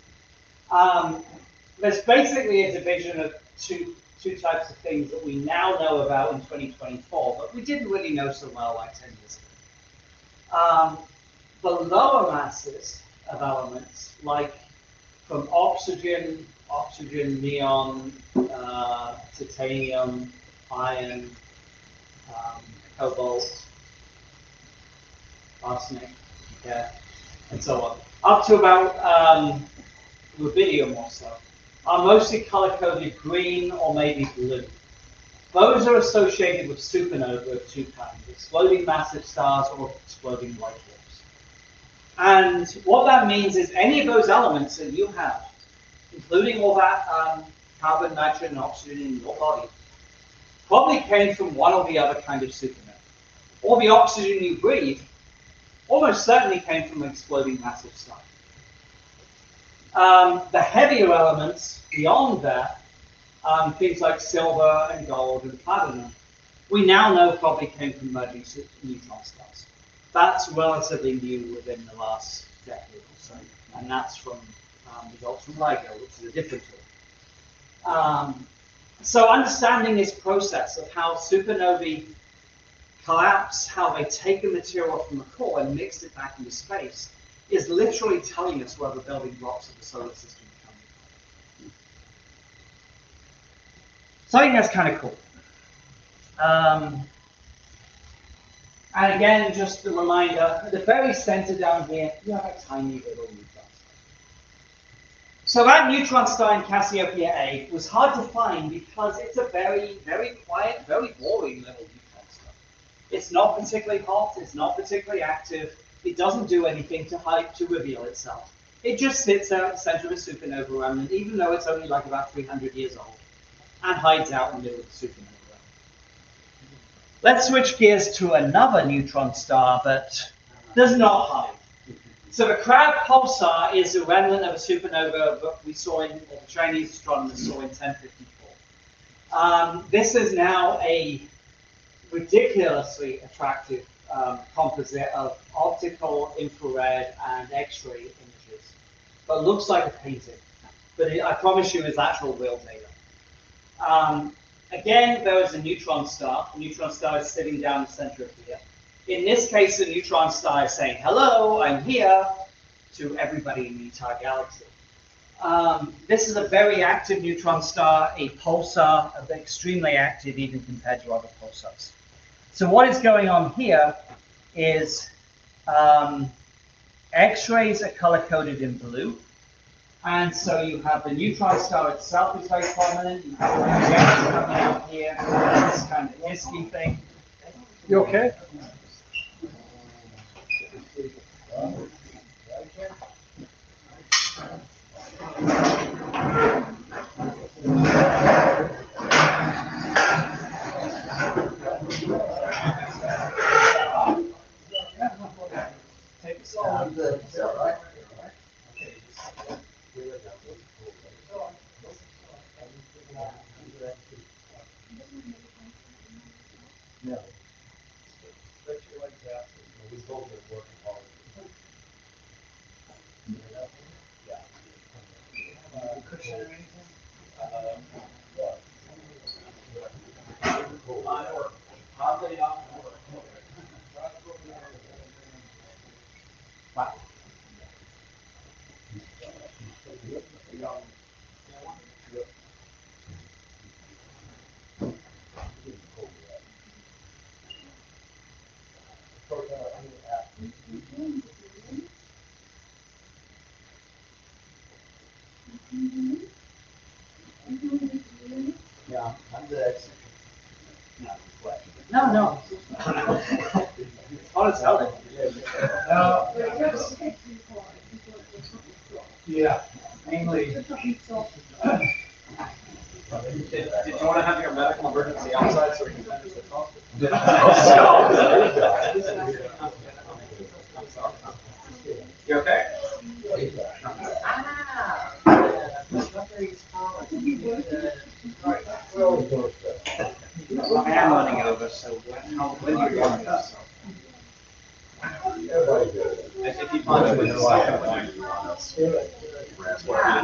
There's basically a division of two types of things that we now know about in 2024, but we didn't really know so well like 10 years ago. The lower masses of elements, like from oxygen, neon, titanium, iron, cobalt, arsenic, and so on, up to about rubidium or so, are mostly color-coded green or maybe blue. Those are associated with supernova of two kinds, exploding massive stars or exploding white dwarfs. And what that means is any of those elements that you have, including all that carbon, nitrogen, and oxygen in your body, probably came from one or the other kind of supernova. Or the oxygen you breathe almost certainly came from an exploding massive star. The heavier elements beyond that, things like silver and gold and platinum, we now know probably came from merging neutron stars. That's relatively new within the last decade or so, and that's from results from LIGO, which is a different tool. So understanding this process of how supernovae collapse, how they take the material from the core and mix it back into space, is literally telling us where the building blocks of the solar system are coming from. So I think that's kind of cool. And again, just a reminder, at the very center down here, you have a tiny little neutron star. So that neutron star in Cassiopeia A was hard to find because it's a very, very quiet, very boring little neutron star. It's not particularly hot, it's not particularly active, it doesn't do anything to reveal itself. It just sits there at the center of a supernova remnant, even though it's only like about 300 years old, and hides out in the middle of the supernova remnant. Let's switch gears to another neutron star that does not hide. So the Crab pulsar is a remnant of a supernova that we saw in, or the Chinese astronomers saw in 1054. This is now a ridiculously attractive composite of optical, infrared, and X-ray images, but looks like a painting. But I promise you, it's actual real data. Again, there is a neutron star. The neutron star is sitting down the center of here. In this case, the neutron star is saying, "Hello, I'm here," to everybody in the entire galaxy. This is a very active neutron star, a pulsar, extremely active even compared to other pulsars. So what is going on here is X-rays are color-coded in blue. And so you have the neutron star itself is very prominent. You have the reactor coming out here, this kind of disky thing. You okay? Take this down. Is that right? No. Stretch your legs out. We both are working hard. Yeah. Cushion or anything? Hardly off. Wow. Yeah, I'm the No, no. Honest telling. Yeah, mainly. Did you want to have your medical emergency outside so we can finish the talk? You okay? I am running over, so when you're going this. If you find it,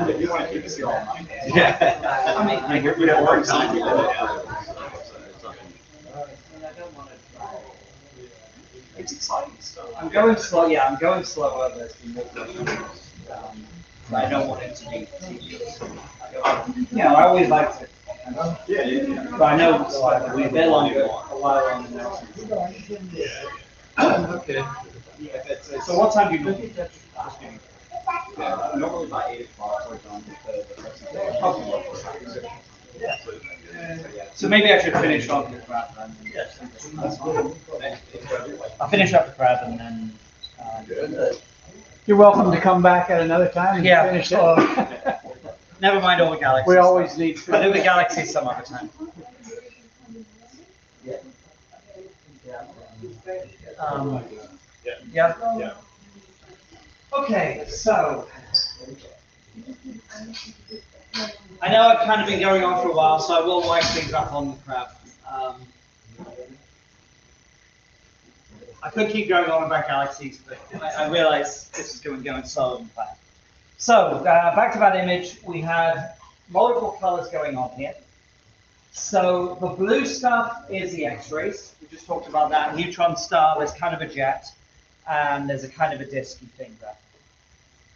if you want to keep us here all night. Yeah. I mean, I hear we have work time. It's exciting stuff. I'm going slow, yeah, I'm going slower, there's been more questions. I don't want it to be tedious. You know, I always like to. Yeah. But I know it's like we've been longer, a while longer now. Okay. So what time do you normally get? Normally by 8 o'clock, we're done with the presentation. So maybe I should finish off the crowd then. Yes. That's fine. I'll finish up the crowd and then. You're welcome to come back at another time and Yeah. finish it. Never mind all the galaxies. We always need I'll do to. the galaxies some other time. Yeah. Okay, so. I know I've kind of been going on for a while, so I will wipe things up on the crowd. I could keep going on about galaxies, but I realize this is going slower than planned. So, back to that image, we had multiple colors going on here. So, the blue stuff is the X-rays. We just talked about that. Neutron star, there's kind of a jet, and there's a kind of a disky thing there.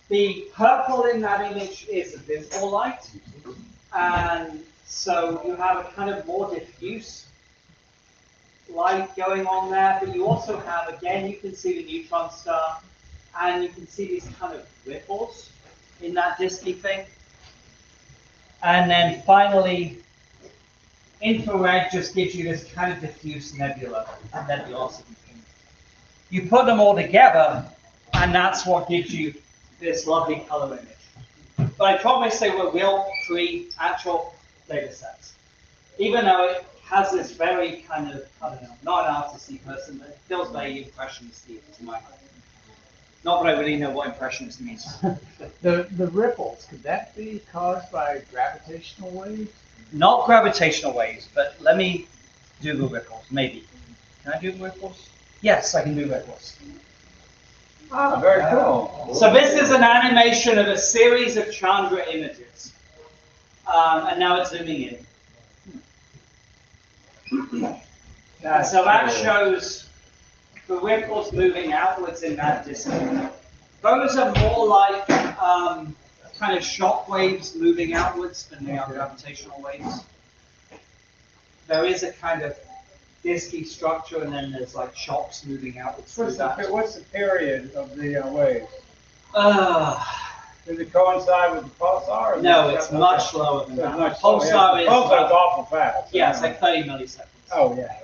The purple in that image is the visible light, and so you have a kind of more diffuse light going on there, but you also have, again, you can see the neutron star, and you can see these kind of ripples in that disky thing. And then finally, infrared just gives you this kind of diffuse nebulosity thing. You put them all together, and that's what gives you this lovely color image. But I promise they were real actual data sets. Even though it has this very kind of, I don't know, not an artisty person, but it feels very impressionisty to my mind. Not that I really know what impressionist means. The ripples, could that be caused by gravitational waves? Not gravitational waves, but let me do the ripples, maybe. Can I do the ripples? Yes, I can do ripples. Ah, very cool. So this is an animation of a series of Chandra images. And now it's zooming in. And so that shows the ripples moving outwards in that distance. Those are more like kind of shock waves moving outwards than they are gravitational waves. There is a kind of disky structure, and then there's like shocks moving outwards through that. What's the period of the waves? Does it coincide with the pulsar? Or no, it's much slower than that. Pulsar is awful fast. Yeah, it's like 30 milliseconds. Oh, yeah.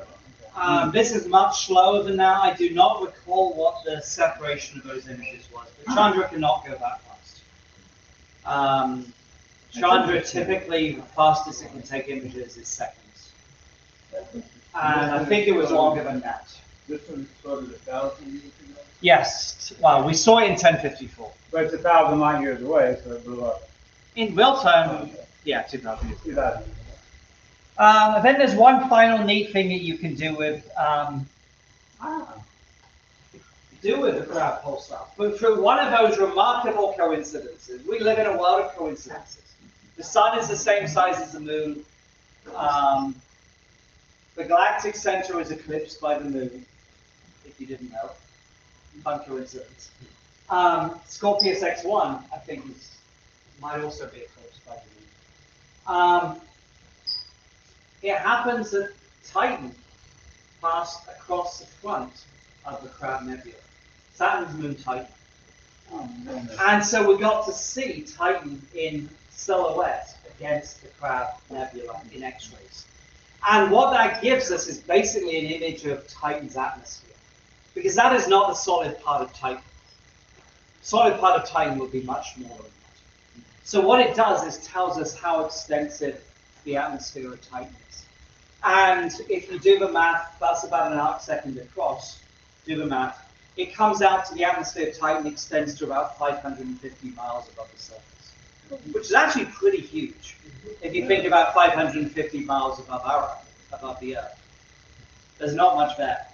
This is much slower than that. I do not recall what the separation of those images was, but Chandra cannot go that fast. Chandra typically, the fastest it can take images is seconds. And I think it was longer than that. This was sort of 1,000 years ago? Yes. Well, we saw it in 1054. But it's 1,000 light years away, so it blew up. In real time, yeah, 2,000 years. 2,000. And then there's one final neat thing that you can do with the crowd pulsar. But through one of those remarkable coincidences, we live in a world of coincidences. The sun is the same size as the moon. The galactic center is eclipsed by the moon, if you didn't know. Fun coincidence. Scorpius X1, I think, might also be eclipsed by the moon. It happens that Titan passed across the front of the Crab Nebula. Saturn's moon Titan. And so we got to see Titan in silhouette against the Crab Nebula in X-rays. And what that gives us is basically an image of Titan's atmosphere, because that is not the solid part of Titan. Solid part of Titan would be much smaller than that. So what it does is tells us how extensive the atmosphere of Titan is. And if you do the math, that's about an arc-second across. Do the math. It comes out to the atmosphere of Titan extends to about 550 miles above the surface, which is actually pretty huge if you think about 550 miles above the Earth. There's not much there.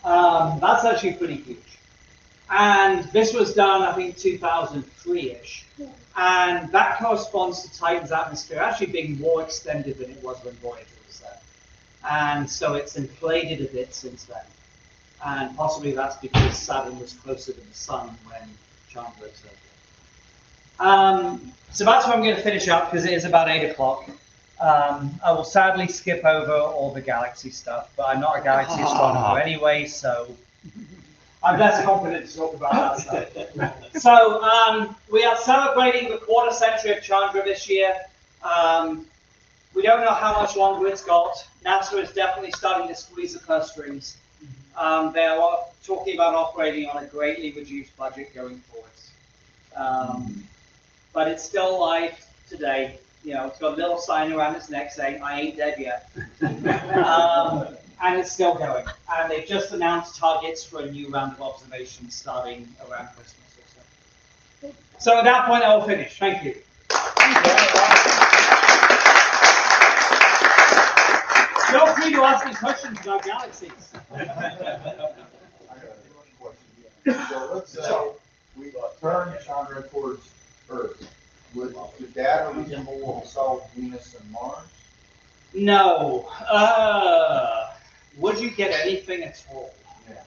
That's actually pretty huge. And this was done, I think, 2003-ish. And that corresponds to Titan's atmosphere actually being more extended than it was when Voyager was there. And so it's inflated a bit since then. And possibly that's because Saturn was closer to the Sun when Chandra observed it. So that's where I'm going to finish up because it is about 8 o'clock. I will sadly skip over all the galaxy stuff, but I'm not a galaxy astronomer anyway, so I'm less confident to talk about that stuff. So we are celebrating the quarter century of Chandra this year. We don't know how much longer it's got. NASA is definitely starting to squeeze the purse strings. They are talking about operating on a greatly reduced budget going forward. But it's still alive today. You know, it's got a little sign around its neck saying, "I ain't dead yet." And it's still going. And they've just announced targets for a new round of observations starting around Christmas or so. So at that point, I will finish. Thank you. Feel free to ask me questions about galaxies. I got a question. So let's say we turn Chandra towards Earth. Would the data resemble what we saw with Venus and Mars? No. Would you get anything at all? Yeah.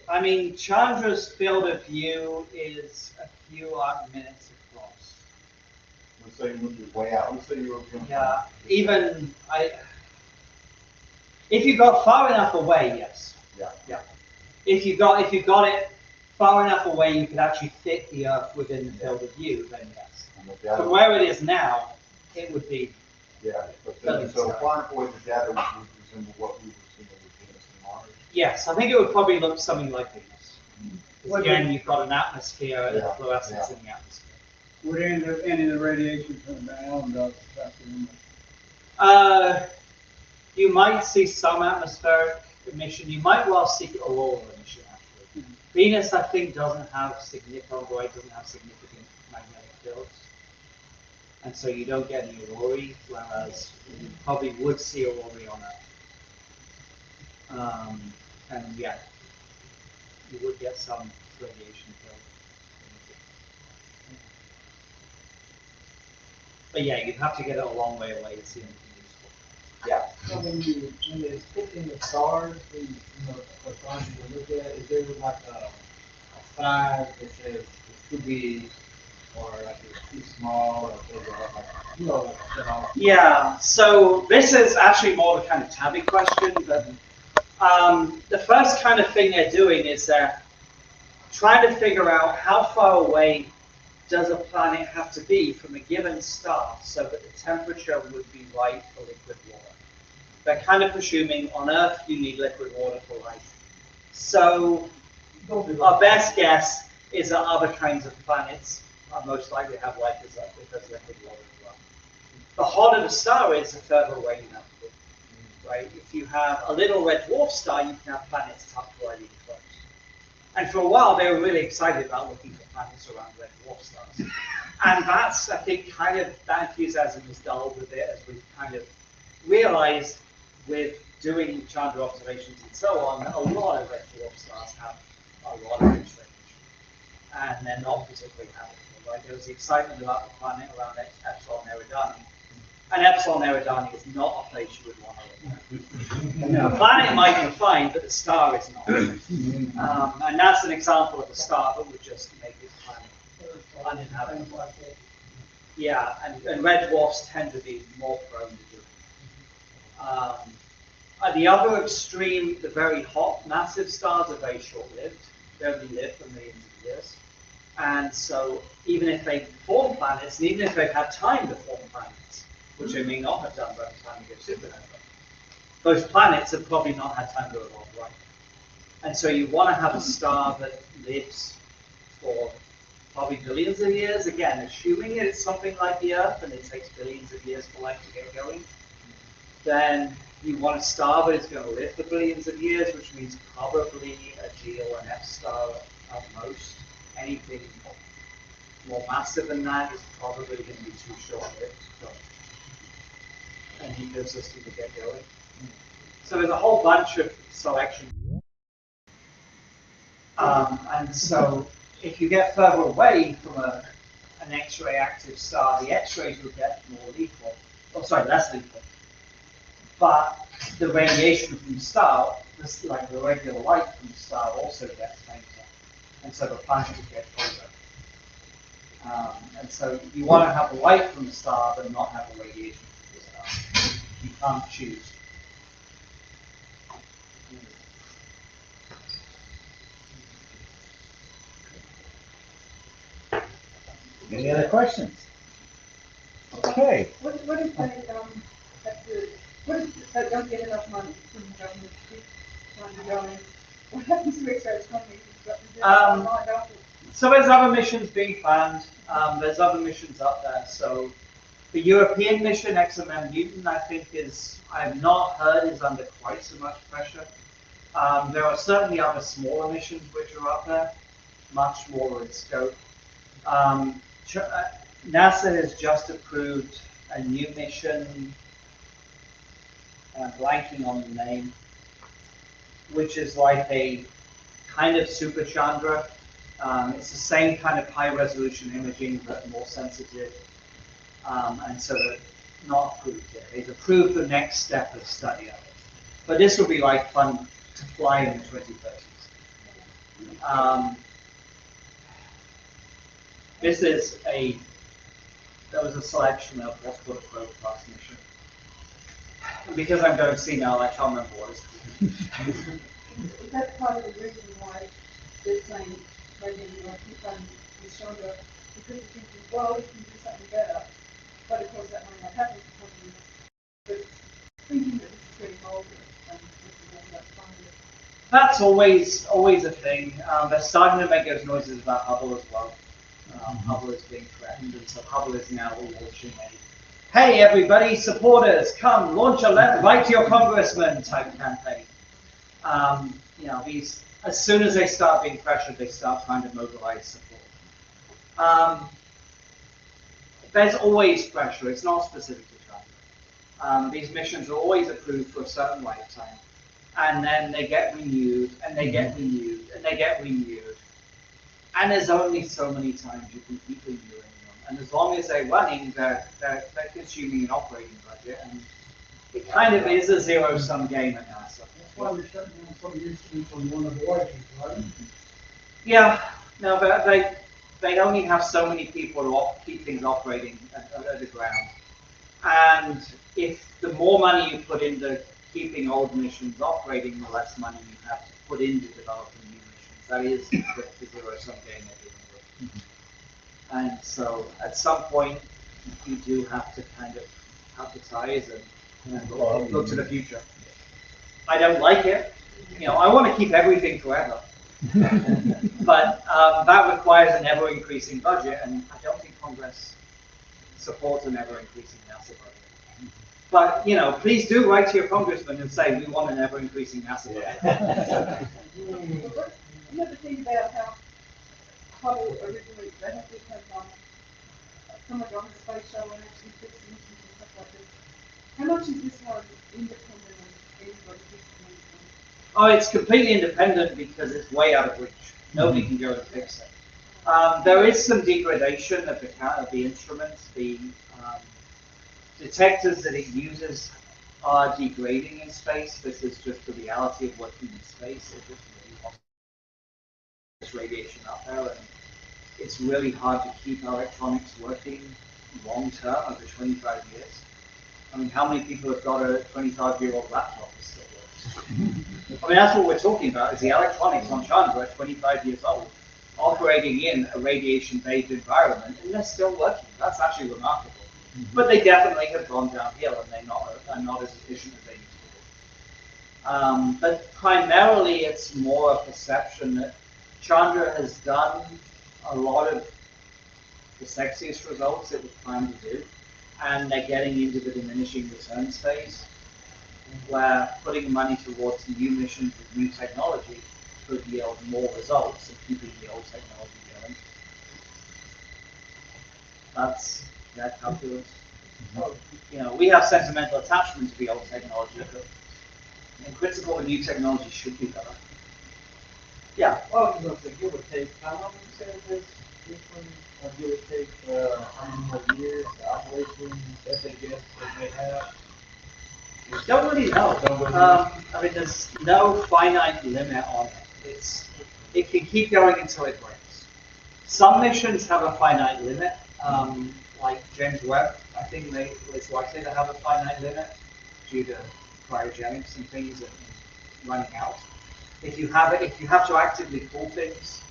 I mean, Chandra's field of view is a few odd minutes across. Let's say you moved way out. Let's say you were going. Yeah. If you got far enough away, yes. Yeah. Yeah. If you got it far enough away, you could actually fit the Earth within the field of view, then yes. From where it is now, it would be. Yeah. But then, so far away, the data would resemble what we were seeing with Venus and Mars. Yes, I think it would probably look something like Venus. Again, you've got an atmosphere and fluorescence in the atmosphere. Would any of the radiation from the ground affect the image? You might see some atmospheric emission. You might well see auroral emission, actually. Venus, I think, doesn't have significant magnetic fields. And so you don't get any aurorae, whereas you probably would see aurorae on Earth. And yeah, you would get some radiation field. But yeah, you'd have to get it a long way away to see anything useful. Yeah. So when you're picking the stars, for trying to look at, is there like a size that says it's too big or like it's too small or like, Yeah, so this is actually more of a kind of tabby question, but the first kind of thing they're doing is they're trying to figure out how far away does a planet have to be from a given star so that the temperature would be right for liquid water. They're kind of presuming on Earth you need liquid water for life. So our best guess is that other kinds of planets are most likely to have life because liquid water as well. The hotter the star is, the further away you have to be. Right? If you have a little red dwarf star, you can have planets tucked right in close. And for a while, they were really excited about looking for planets around red dwarf stars. And that's, I think, kind of, that enthusiasm has dulled a bit as we've kind of realized with doing Chandra observations and so on, that a lot of red dwarf stars have a lot of X-ray emission. And they're not particularly habitable, right? There was the excitement about the planet around Epsilon Eridani. And Epsilon Eridani is not a place you would want to live. The planet might be fine, but the star is not. And that's an example of a star that would just make this planet uninhabitable. Yeah, and red dwarfs tend to be more prone to doing it. At the other extreme, the very hot, massive stars are very short-lived. They only live for millions of years. And so even if they form planets, and even if they've had time to form planets, which they may not have done by the time they go supernova, those planets have probably not had time to evolve right. And so you want to have a star that lives for probably billions of years, again, assuming it's something like the Earth and it takes billions of years for life to get going, then you want a star that is going to live for billions of years, which means probably a G or an F star at most. Anything more massive than that is probably going to be too short-lived for an ecosystem to get going. So there's a whole bunch of selection. And so if you get further away from an X-ray active star, the X-rays will get more lethal. Oh, sorry, less lethal. But the radiation from the star, like the regular light from the star, also gets fainter. And so the planet will get colder. And so you want to have light from the star, but not have a radiation from the star. You can't choose. Any other questions? Okay. What if they have to, what if they don't get enough money from the government to keep trying to go in? What happens to research funding? So there's other missions being planned. There's other missions up there. So the European mission, XMM Newton, I think I have not heard is under quite so much pressure. There are certainly other smaller missions which are up there, much smaller in scope. NASA has just approved a new mission, blanking on the name, which is like a kind of super Chandra. It's the same kind of high resolution imaging, but more sensitive. And so they're not approved yet. They've approved the next step of study of it. But this will be like fun to fly in the 2030s. That was a selection of what's called a probe class mission. And because I'm going senile, I can't remember what it's called. Is that part of the reason why they're saying maybe keep on with Chandra? Because you're thinking, well, we can do something better, but of course that might not happen for 20 years. But thinking that this is getting older and this is all about funding. That's always a thing. They're starting to make those noises about Hubble as well. Hubble is being threatened, and so Hubble is now launching a "Hey everybody, supporters, come launch a letter, write to your congressman" type campaign. These, as soon as they start being pressured, they start trying to mobilize support. There's always pressure. It's not specific to China. These missions are always approved for a certain lifetime, and then they get renewed, and they get renewed, and they get renewed. And there's only so many times you can keep renewing them. And as long as they're running, they're consuming an operating budget. And it kind of is a zero-sum game at NASA. That's why we're shutting down some instruments on one of the voyages, right? Yeah, no, but they only have so many people to keep things operating at the ground. And if the more money you put into keeping old missions operating, the less money you have to put into developing new missions. That is the zero-sum game they're dealing with. And so at some point, you do have to kind of cut the ties and look to the future. I don't like it. I want to keep everything forever. But that requires an ever-increasing budget, and I don't think Congress supports an ever-increasing NASA budget. But, please do write to your congressman and say, we want an ever-increasing NASA budget. You ever think about how Hubble originally, they had to have someone on the space shuttle and actually fix missions and stuff like this. How much is this one independent of anybody fixing anything? Oh, it's completely independent because it's way out of reach. Nobody can go and fix it. There is some degradation of the instruments. The detectors that it uses are degrading in space. This is just the reality of working in space. It's just really this radiation up there, and it's really hard to keep electronics working long term over 25 years. I mean, how many people have got a 25-year-old laptop that still works? I mean, that's what we're talking about, is the electronics on Chandra at 25 years old, operating in a radiation-bathed environment, and they're still working. That's actually remarkable. But they definitely have gone downhill, and they are not as efficient as they used to be. But primarily, it's more a perception that Chandra has done a lot of the sexiest results it was planned to do, and they're getting into the diminishing returns phase, where putting money towards new missions with new technology could yield more results than keeping the old technology going. That's their calculus. You know, we have sentimental attachment to the old technology, but in principle, the new technology should be better. Yeah. Well, you know, so give or take, how long would you say this one, or give or take, how many more years, the operation that they guess that they have? Don't really know. I mean, there's no finite limit on it. It can keep going until it breaks. Some missions have a finite limit, like James Webb. I think it's likely to have a finite limit due to cryogenics and things and running out. If you have to actively pull things,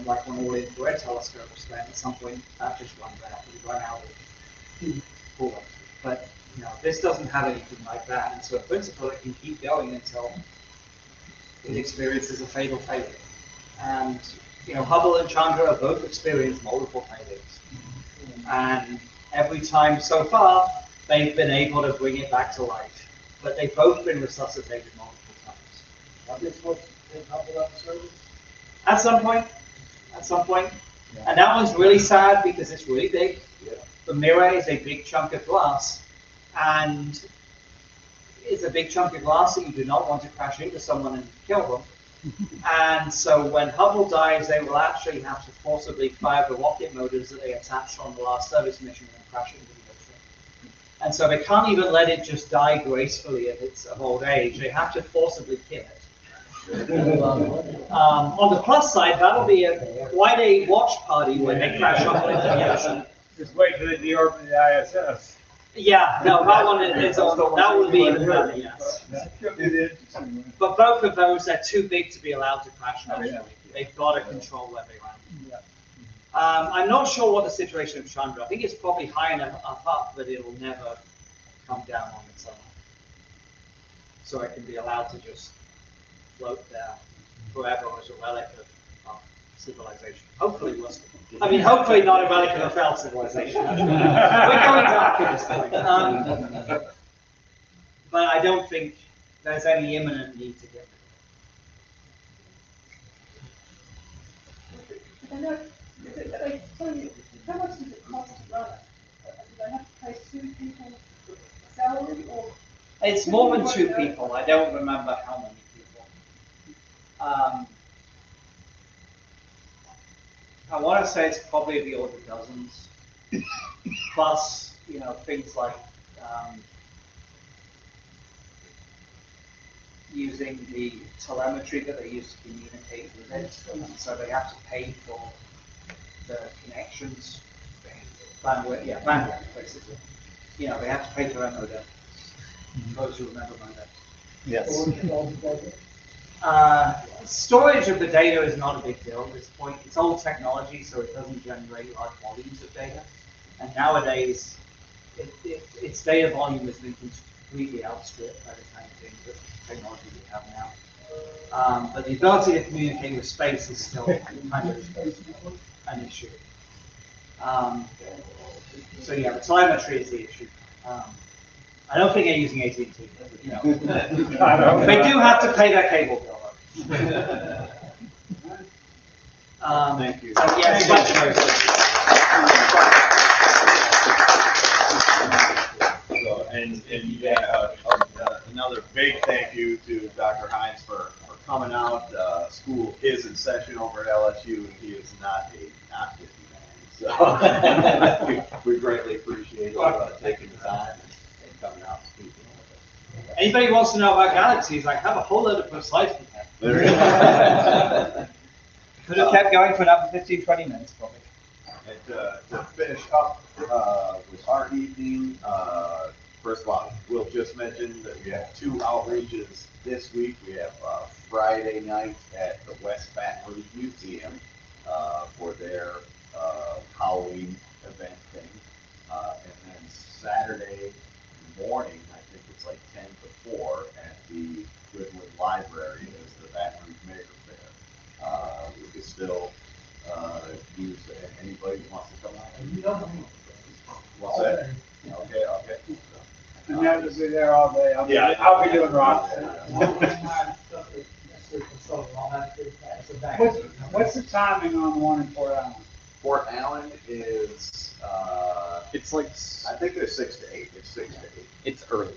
like on all infrared telescopes, then at some point that just runs out. You run out of pull them. But you know, this doesn't have anything like that, and so in principle it can keep going until it experiences a fatal failure. And you know, Hubble and Chandra have both experienced multiple failures, and every time so far they've been able to bring it back to life. But they've both been resuscitated multiple times. Are they supposed to take Hubble out of service? At some point. And that one's really sad because it's really big. Yeah. The mirror is a big chunk of glass, and it's a big chunk of glass that you do not want to crash into someone and kill them. And so when Hubble dies, they will actually have to forcibly fire the rocket motors that they attached on the last service mission and crash into the ocean. And so they can't even let it just die gracefully of old age. They have to forcibly kill it. On the plus side, that'll be quite a watch party when they crash Hubble into the ocean. Just wait till they deorbit the ISS. Yeah, no, that one is on. That would be even better, yes. But both of those, they're too big to be allowed to crash naturally. They've got to control where they land. I'm not sure what the situation of Chandra. I think it's probably high enough up that it'll never come down on its own. So it can be allowed to just float there forever as a relic of civilization. Hopefully, hopefully not a relic of a failed civilization. We're going dark at this point. But I don't think there's any imminent need to get rid of it. How much does it cost to run it? Do they have to pay 2 people salary, or? It's more than 2 people. I don't remember how many people. I want to say it's probably the order of dozens. Plus, you know, things like using the telemetry that they use to communicate with it. So they have to pay for the connections, bandwidth, basically. You know, they have to pay for that modem. Those who remember modem. Yes. Storage of the data is not a big deal at this point. It's old technology, so it doesn't generate large volumes of data. And nowadays, its data volume has been completely outstripped by the kind of things that technology we have now. But the ability to communicate with space is still kind of an issue. So yeah, the telemetry is the issue. I don't think they're using AT&T, but you know, they do have to pay their cable bill. Thank you. Yes, another big thank you to Dr. Hynes for coming out. School is in session over at LSU, and he is not busy man. So we greatly appreciate taking the time and coming out and speaking with us. Anybody wants to know about galaxies, I have a whole lot of precise There you go. Could have kept going for another 15, 20 minutes, probably. And to finish up with our evening, first of all, we'll just mention that we have 2 outreaches this week. We have Friday night at the West Baton Rouge Museum for their Halloween event thing. And then Saturday morning, I think it's like 10 to 4 at the Goodwood Library is the Baton Rouge Maker Fair. We can still use anybody who wants to come out. You don't know. What's that? Okay. And that will be there all day. Yeah. I'll be doing rocks. What's the timing on the one in Port Allen? Fort Allen is, It's like, I think they're 6 to 8. It's 6 to 8. it's early.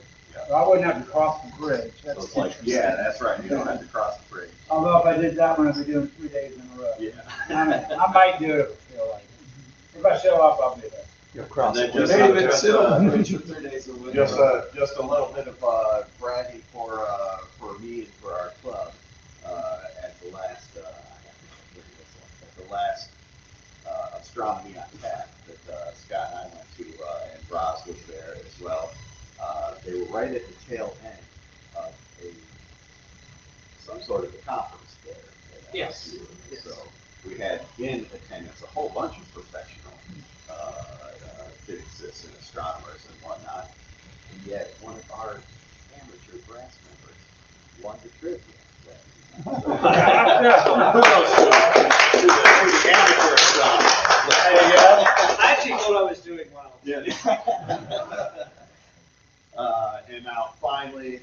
So I wouldn't have to cross the bridge. So That's it's like, yeah, that's right. You don't have to cross the bridge. Although if I did that one, I'd be doing 3 days in a row. Yeah. I might do it if I feel like it. If I show up, I'll be there. And then just, They even just, sit on the bridge for 3 days a week. just a little bit of bragging for me and for our club at the last astronomy on tap that Scott and I went to, and Ross was there as well. They were right at the tail end of some sort of a conference there. At Yes. LSU. Yes. So we had in attendance a whole bunch of professional physicists and astronomers and whatnot, and yet one of our amateur brass members won the trivia. Kudos to the amateur astronomers. I actually thought I was doing well. Yeah. And now finally,